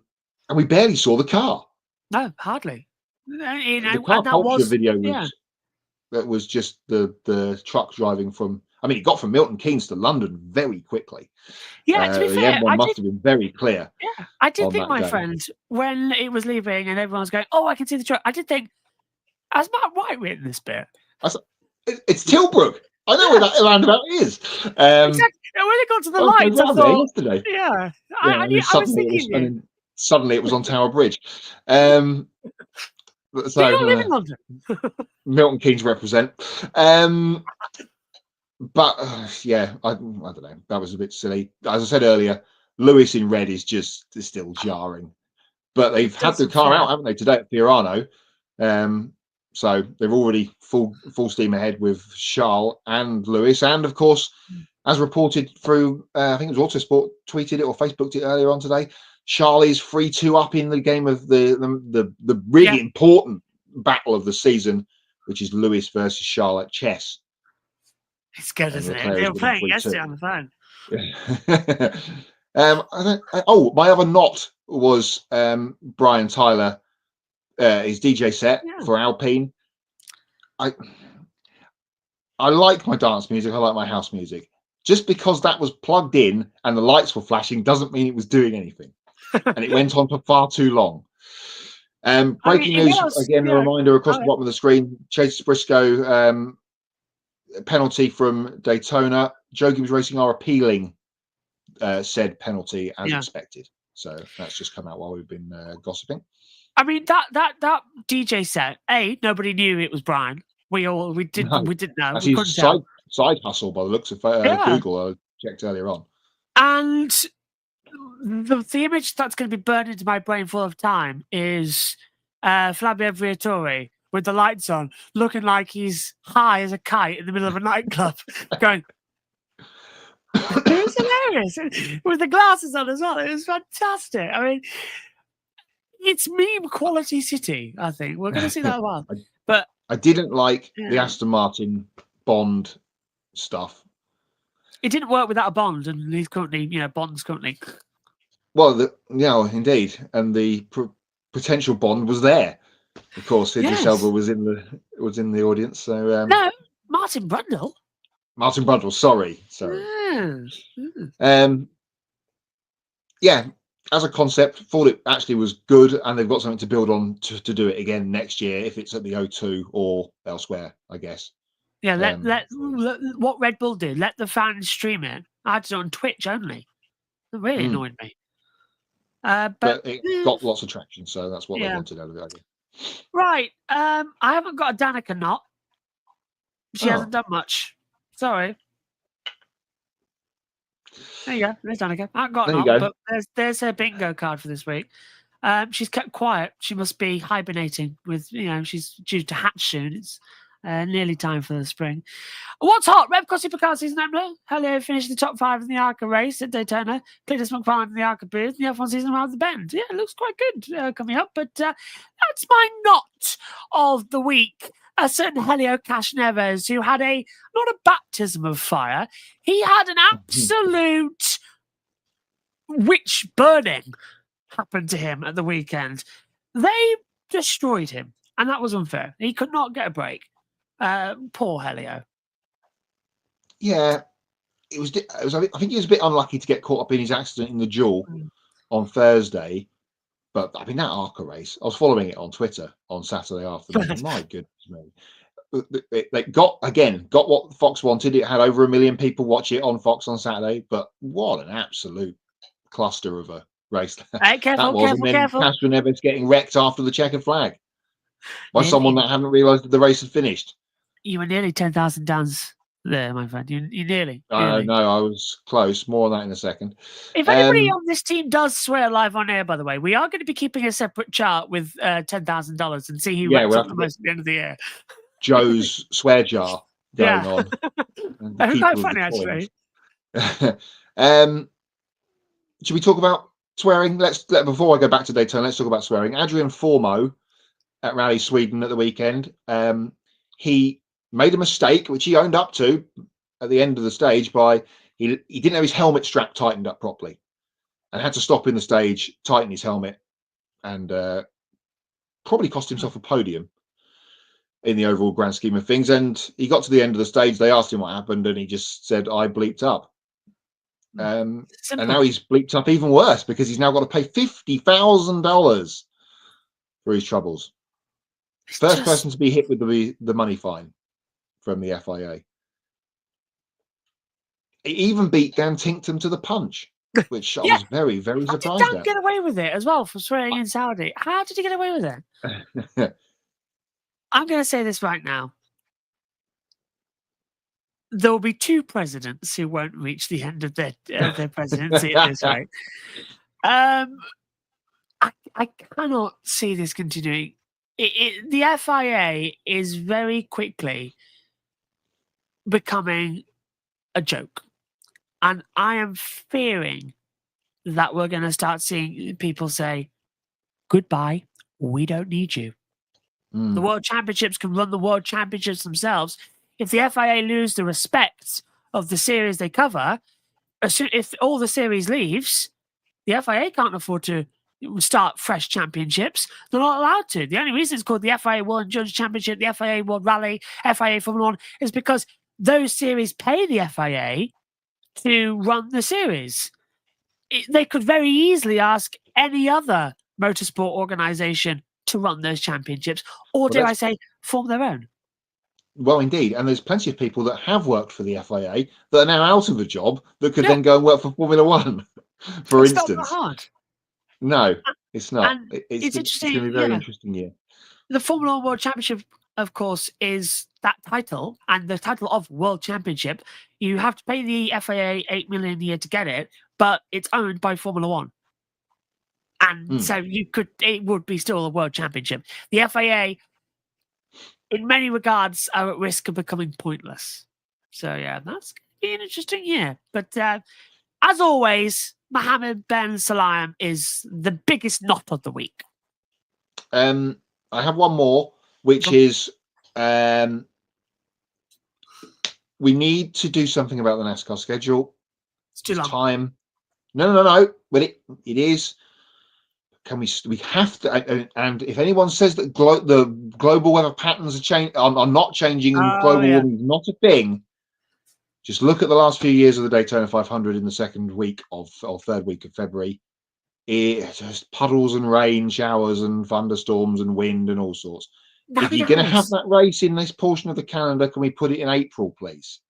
we barely saw the car. No, hardly. The car culture video was that was just the truck driving from I mean, he got from Milton Keynes to London very quickly. Yeah, to be The fair, M1 must have been very clear. yeah, I did on think, that my day. friend, when it was leaving and everyone was going, "Oh, I can see the truck," I did think, has Matt White written this bit? It's Tilbrook. I know where that roundabout is. Exactly. And when it got to the I was lights, I round there thought, yesterday. yeah, Yeah, I and then was thinking and it. then suddenly it was on Tower Bridge. Do you So not live in London? Milton Keynes represent. But yeah, I don't know. That was a bit silly. As I said earlier, Lewis in red is still jarring. But they've had the car out, haven't they, today at Fiorano? So they're already full steam ahead with Charles and Lewis, and of course, as reported through, I think it was Autosport tweeted it or Facebooked it earlier on today. Charles is 3-2 up in the game of the really important battle of the season, which is Lewis versus Charles at chess. It's good, isn't it? They were playing yesterday on the phone. My other not was Brian Tyler, his DJ set for Alpine. I like my dance music. I like my house music. Just because that was plugged in and the lights were flashing doesn't mean it was doing anything. And it went on for far too long. Breaking news again. A reminder across the bottom of the screen: Chase Briscoe penalty from Daytona. Joe Gibbs Racing are appealing said penalty as expected. So that's just come out while we've been gossiping. I mean, that DJ set, nobody knew it was Brian. We didn't know. Actually, we couldn't side hustle by the looks of Google. I checked earlier on. And the image that's going to be burned into my brain full of time is Flavio Briatore with the lights on, looking like he's high as a kite in the middle of a nightclub, going. It was hilarious with the glasses on as well. It was fantastic. I mean, it's meme quality city. I think we're going to see that a while. But I didn't like the Aston Martin Bond stuff. It didn't work without a Bond, and he's currently, Bond's currently. Well, indeed, and the potential Bond was there. Of course, Idris Elba was in the audience. So no, Martin Brundle. Martin Brundle, sorry. As a concept, thought it actually was good, and they've got something to build on to do it again next year if it's at the O2 or elsewhere, I guess. Yeah, let what Red Bull did, let the fans stream it. I had it on Twitch only. It really annoyed me. But it got lots of traction, so that's what they wanted out of it, I guess. Right. I haven't got a Danica knot. She hasn't done much. Sorry. There you go. There's Danica. I haven't got a knot, but there's her bingo card for this week. She's kept quiet. She must be hibernating with, she's due to hatch soon. It's nearly time for the spring. What's hot? Repco Supercar season opener. Helio finished the top 5 in the ARCA race at Daytona. Cletus McFarlane in the ARCA booth. The F1 season around the bend. Yeah, it looks quite good coming up. But that's my knot of the week. A certain Helio Cash Neves, who had not a baptism of fire. He had an absolute witch burning happen to him at the weekend. They destroyed him, and that was unfair. He could not get a break. Poor Helio. Yeah, it was. I think he was a bit unlucky to get caught up in his accident in the duel on Thursday. But I mean, that ARCA race, I was following it on Twitter on Saturday afternoon. My goodness me. They got what Fox wanted. It had over 1 million people watch it on Fox on Saturday. But what an absolute cluster of a race careful. Castro Neves getting wrecked after the checkered flag by someone that hadn't realised that the race had finished. You were nearly 10,000 downs there, my friend. You nearly. No, I was close. More on that in a second. If anybody on this team does swear live on air, by the way, we are going to be keeping a separate chart with $10,000 and see who ranks up the most at the end of the year. Joe's swear jar going on. That was quite funny, actually. Should we talk about swearing? Before I go back to Daytona, let's talk about swearing. Adrian Formo at Rally Sweden at the weekend. He made a mistake, which he owned up to at the end of the stage by he didn't have his helmet strap tightened up properly and had to stop in the stage, tighten his helmet, and probably cost himself a podium. in the overall grand scheme of things. And he got to the end of the stage. They asked him what happened, and he just said, "I bleeped up." And now he's bleeped up even worse because he's now got to pay $50,000 for his troubles. First person to be hit with the money fine from the FIA. He even beat Dan Tinkton to the punch, which I was very, very surprised at. Dan get away with it as well for swearing in Saudi. How did he get away with it? I'm going to say this right now. There will be 2 presidents who won't reach the end of their presidency at this rate. I cannot see this continuing. The FIA is very quickly becoming a joke. And I am fearing that we're going to start seeing people say, "Goodbye, we don't need you." The World Championships can run the World Championships themselves. If the FIA lose the respect of the series they cover, if all the series leaves, the FIA can't afford to start fresh championships. They're not allowed to. The only reason it's called the FIA World Endurance Championship, the FIA World Rally, FIA Formula One is because those series pay the FIA to run the series. They could very easily ask any other motorsport organization to run those championships, or dare I say, form their own. Well, indeed. And there's plenty of people that have worked for the FIA that are now out of a job that could then go and work for Formula One, for instance. It's not hard. No, it's not. It's interesting. It's going to be a very interesting year. The Formula One World Championship, of course, is that title, and the title of World Championship. You have to pay the FIA $8 million a year to get it, but it's owned by Formula One. And so it would be still a World Championship. The FIA, in many regards, are at risk of becoming pointless. So, yeah, that's going to be an interesting year. But as always, Mohammed Ben Sulayem is the biggest knot of the week. I have one more, which is we need to do something about the NASCAR schedule. It's too long. Time. No. But it is. We have to, and if anyone says that the global weather patterns are not changing and global warming is not a thing, just look at the last few years of the Daytona 500 in the second week or third week of February. It's just puddles and rain, showers and thunderstorms and wind and all sorts. If you're going to have that race in this portion of the calendar, can we put it in April, please?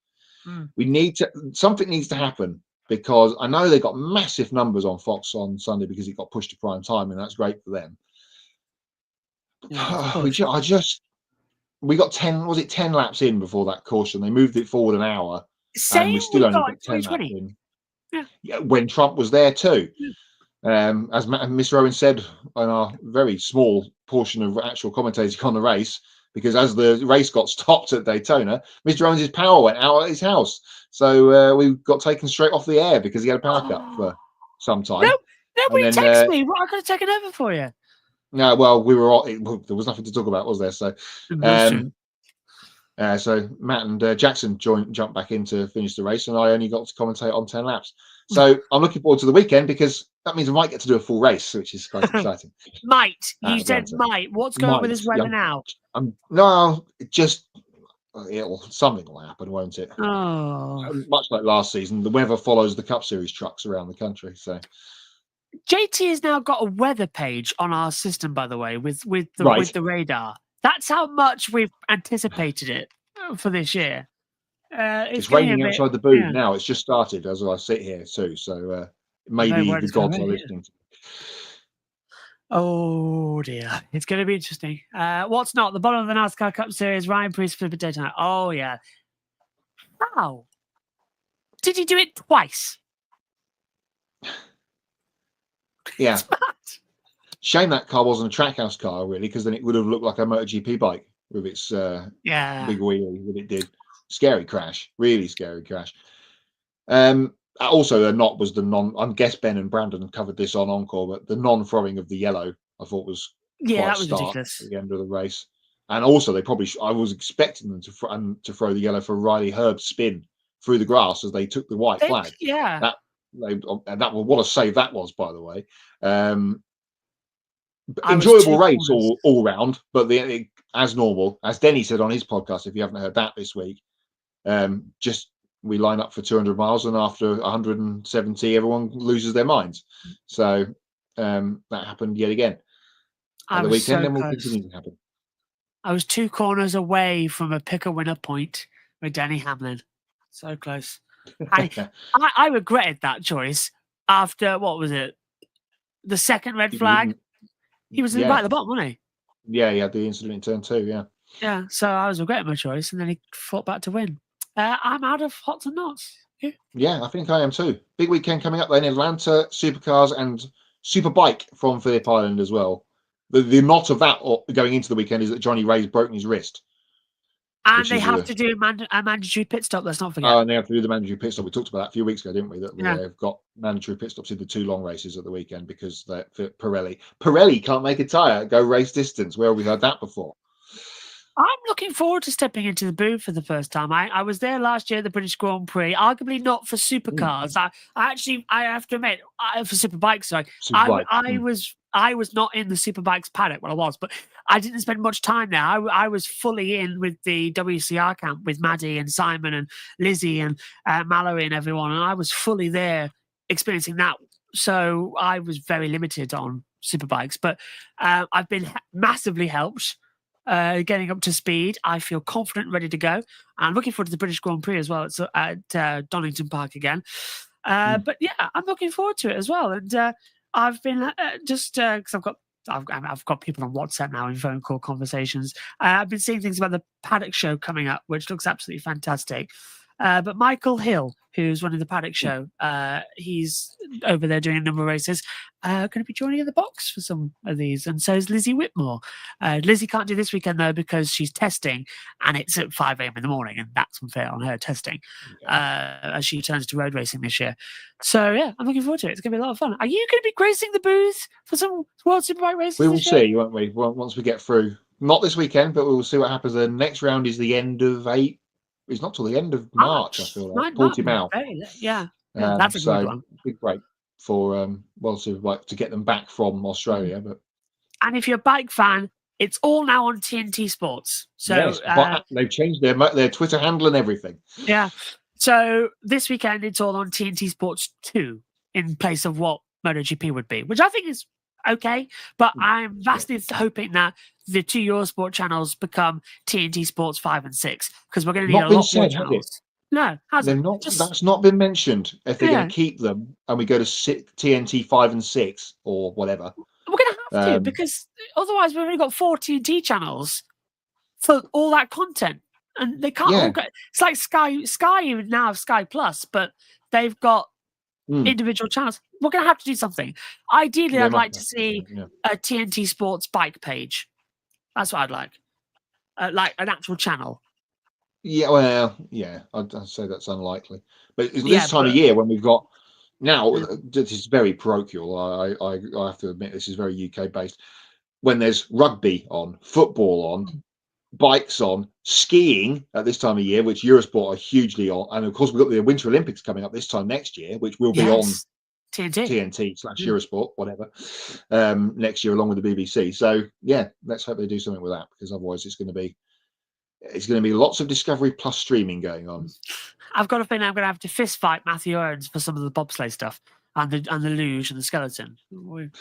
We need to. Something needs to happen. Because I know they got massive numbers on Fox on Sunday because it got pushed to prime time, and that's great for them. Yeah, we got 10. Was it 10 laps in before that caution? They moved it forward an hour, and we still only got 10 laps in. Yeah, when Trump was there too. As Mr. Owen said on our very small portion of actual commentating on the race, because as the race got stopped at Daytona, Mr. Owens' power went out at his house. So we got taken straight off the air because he had a power cut for some time. Nobody texted me. Well, I could have taken over for you. No, well, we were all, there was nothing to talk about, was there? So, so Matt and Jackson jumped back in to finish the race, and I only got to commentate on 10 laps. So I'm looking forward to the weekend because that means I might get to do a full race, which is quite exciting. Might. You said might. What's going on with this weather now? No, just something will happen, won't it? Oh. Much like last season, the weather follows the Cup Series trucks around the country. So JT has now got a weather page on our system, by the way, with the radar. That's how much we've anticipated it for this year. It's raining outside the booth now. It's just started as I sit here too. So maybe the gods are listening to me. Oh dear, it's going to be interesting. What's not the bottom of the NASCAR Cup Series? Ryan Preece for Daytona. Oh yeah. How did he do it twice? Yeah. Shame that car wasn't a Trackhouse car, really, because then it would have looked like a MotoGP bike with its big wheelie that it did. Scary crash, really scary crash. Also, the knot was the I guess Ben and Brandon covered this on Encore, but the non-throwing of the yellow, I thought was that was ridiculous at the end of the race. And also, they probably I was expecting them to throw the yellow for Riley Herb's spin through the grass as they took the white flag. Yeah, what a save that was, by the way. Enjoyable race all round, but as normal, as Denny said on his podcast, if you haven't heard that this week, just we line up for 200 miles, and after 170, everyone loses their minds. So that happened yet again at the weekend, and will continue to happen. I was 2 corners away from a pick a winner point with Denny Hamlin. So close. I regretted that choice after, what was it? The second red flag. He was right at the bottom, wasn't he? Yeah, he had the incident in turn 2, yeah. Yeah, so I was regretting my choice, and then he fought back to win. I'm out of hots and knots. Yeah, I think I am too. Big weekend coming up then. Atlanta, supercars and superbike from Phillip Island as well. The knot of that going into the weekend is that Johnny Ray's broken his wrist. And they have to do a mandatory pit stop, let's not forget. Oh, and they have to do the mandatory pit stop. We talked about that a few weeks ago, didn't we? That they've got mandatory pit stops in the 2 long races at the weekend because Pirelli can't make a tyre go race distance. Where have we heard that before? I'm looking forward to stepping into the booth for the first time. I was there last year at the British Grand Prix, arguably not for supercars. I have to admit, for superbikes, sorry. I was not in the superbikes paddock. Well, I was, but I didn't spend much time there. I was fully in with the WCR camp with Maddie and Simon and Lizzie and Mallory and everyone, and I was fully there experiencing that. So I was very limited on superbikes, but I've been massively helped. Getting up to speed. I feel confident, ready to go. I'm looking forward to the British Grand Prix as well. It's at Donington Park again. But yeah, I'm looking forward to it as well. And I've been just because I've got people on WhatsApp now in phone call conversations. I've been seeing things about the Paddock Show coming up, which looks absolutely fantastic. But Michael Hill, who's running the Paddock Show, he's over there doing a number of races, going to be joining in the box for some of these. And so is Lizzie Whitmore. Lizzie can't do this weekend, though, because she's testing, and it's at 5 a.m. in the morning, and that's unfair on her testing as she turns to road racing this year. So, yeah, I'm looking forward to it. It's going to be a lot of fun. Are you going to be gracing the booth for some World Superbike races? We will see, won't we? Once we get through. Not this weekend, but we'll see what happens. The next round is the end of April. It's not till the end of March, I feel like. 40 mile. Yeah, that's a good one. Big break for World Superbike to get them back from Australia. And if you're a bike fan, it's all now on TNT Sports. So yes, they've changed their Twitter handle and everything. Yeah. So this weekend, it's all on TNT Sports 2 in place of what MotoGP would be, which I think is okay. But I'm vastly hoping that the 2 Eurosport channels become TNT Sports 5 and 6, because we're going to need a lot more channels. No, hasn't. That's not been mentioned. If they're going to keep them and we go to TNT 5 and 6 or whatever. We're going to have to, because otherwise we've only got 4 TNT channels for all that content. And they can't all go. It's like Sky even now have Sky Plus, but they've got individual channels. We're going to have to do something. Ideally, I'd like to see a TNT Sports bike page. That's what I'd like. Like an actual channel. Yeah, well, yeah, I'd say that's unlikely. But this time of year when we've got now, this is very parochial. I have to admit, this is very UK based. When there's rugby on, football on, bikes on, skiing at this time of year, which Eurosport are hugely on, and of course we've got the Winter Olympics coming up this time next year, which will be on TNT/Eurosport, whatever, next year along with the BBC. So yeah, let's hope they do something with that, because otherwise it's going to be lots of Discovery Plus streaming going on. I've got a feeling I'm going to have to fist fight Matthew Owens for some of the bobsleigh stuff and the luge and the skeleton. We're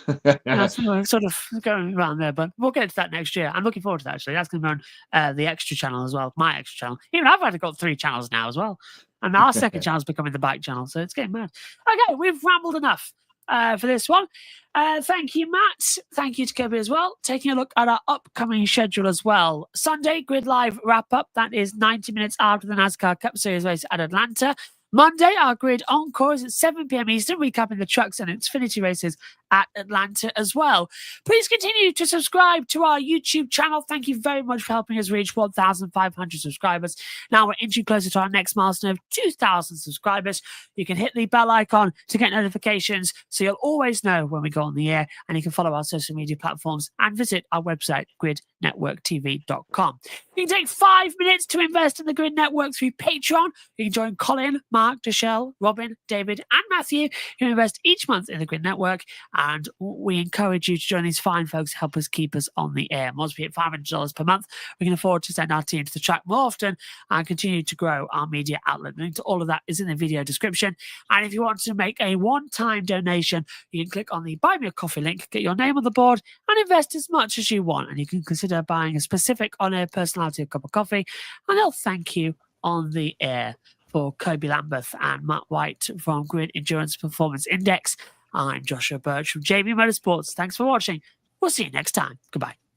sort of going around there, but we'll get to that next year. I'm looking forward to that, actually. That's going to be on the extra channel as well, my extra channel. Even I've got 3 channels now as well. And our second channel is becoming the bike channel, so it's getting mad. Okay, we've rambled enough for this one. Thank you, Matt. Thank you to Kirby as well. Taking a look at our upcoming schedule as well. Sunday, Grid Live wrap-up. That is 90 minutes after the NASCAR Cup Series race at Atlanta. Monday, our Grid Encore is at 7 p.m. Eastern, recapping the trucks and Xfinity races at Atlanta as well. Please continue to subscribe to our YouTube channel. Thank you very much for helping us reach 1,500 subscribers. Now we're inching closer to our next milestone of 2,000 subscribers. You can hit the bell icon to get notifications so you'll always know when we go on the air, and you can follow our social media platforms and visit our website, gridnetworktv.com. You can take 5 minutes to invest in the Grid Network through Patreon. You can join Colin, Mark, Deshelle, Robin, David, and Matthew, who invest each month in the Grid Network. And we encourage you to join these fine folks to help us keep us on the air. Once we hit $500 per month, we can afford to send our team to the track more often and continue to grow our media outlet. The link to all of that is in the video description. And if you want to make a one-time donation, you can click on the Buy Me a Coffee link, get your name on the board, and invest as much as you want. And you can consider buying a specific on-air personality a cup of coffee, and they'll thank you on the air. For Kobe Lambeth and Matt White from Grid Endurance Performance Index, I'm Joshua Birch from JB Motorsports. Thanks for watching. We'll see you next time. Goodbye.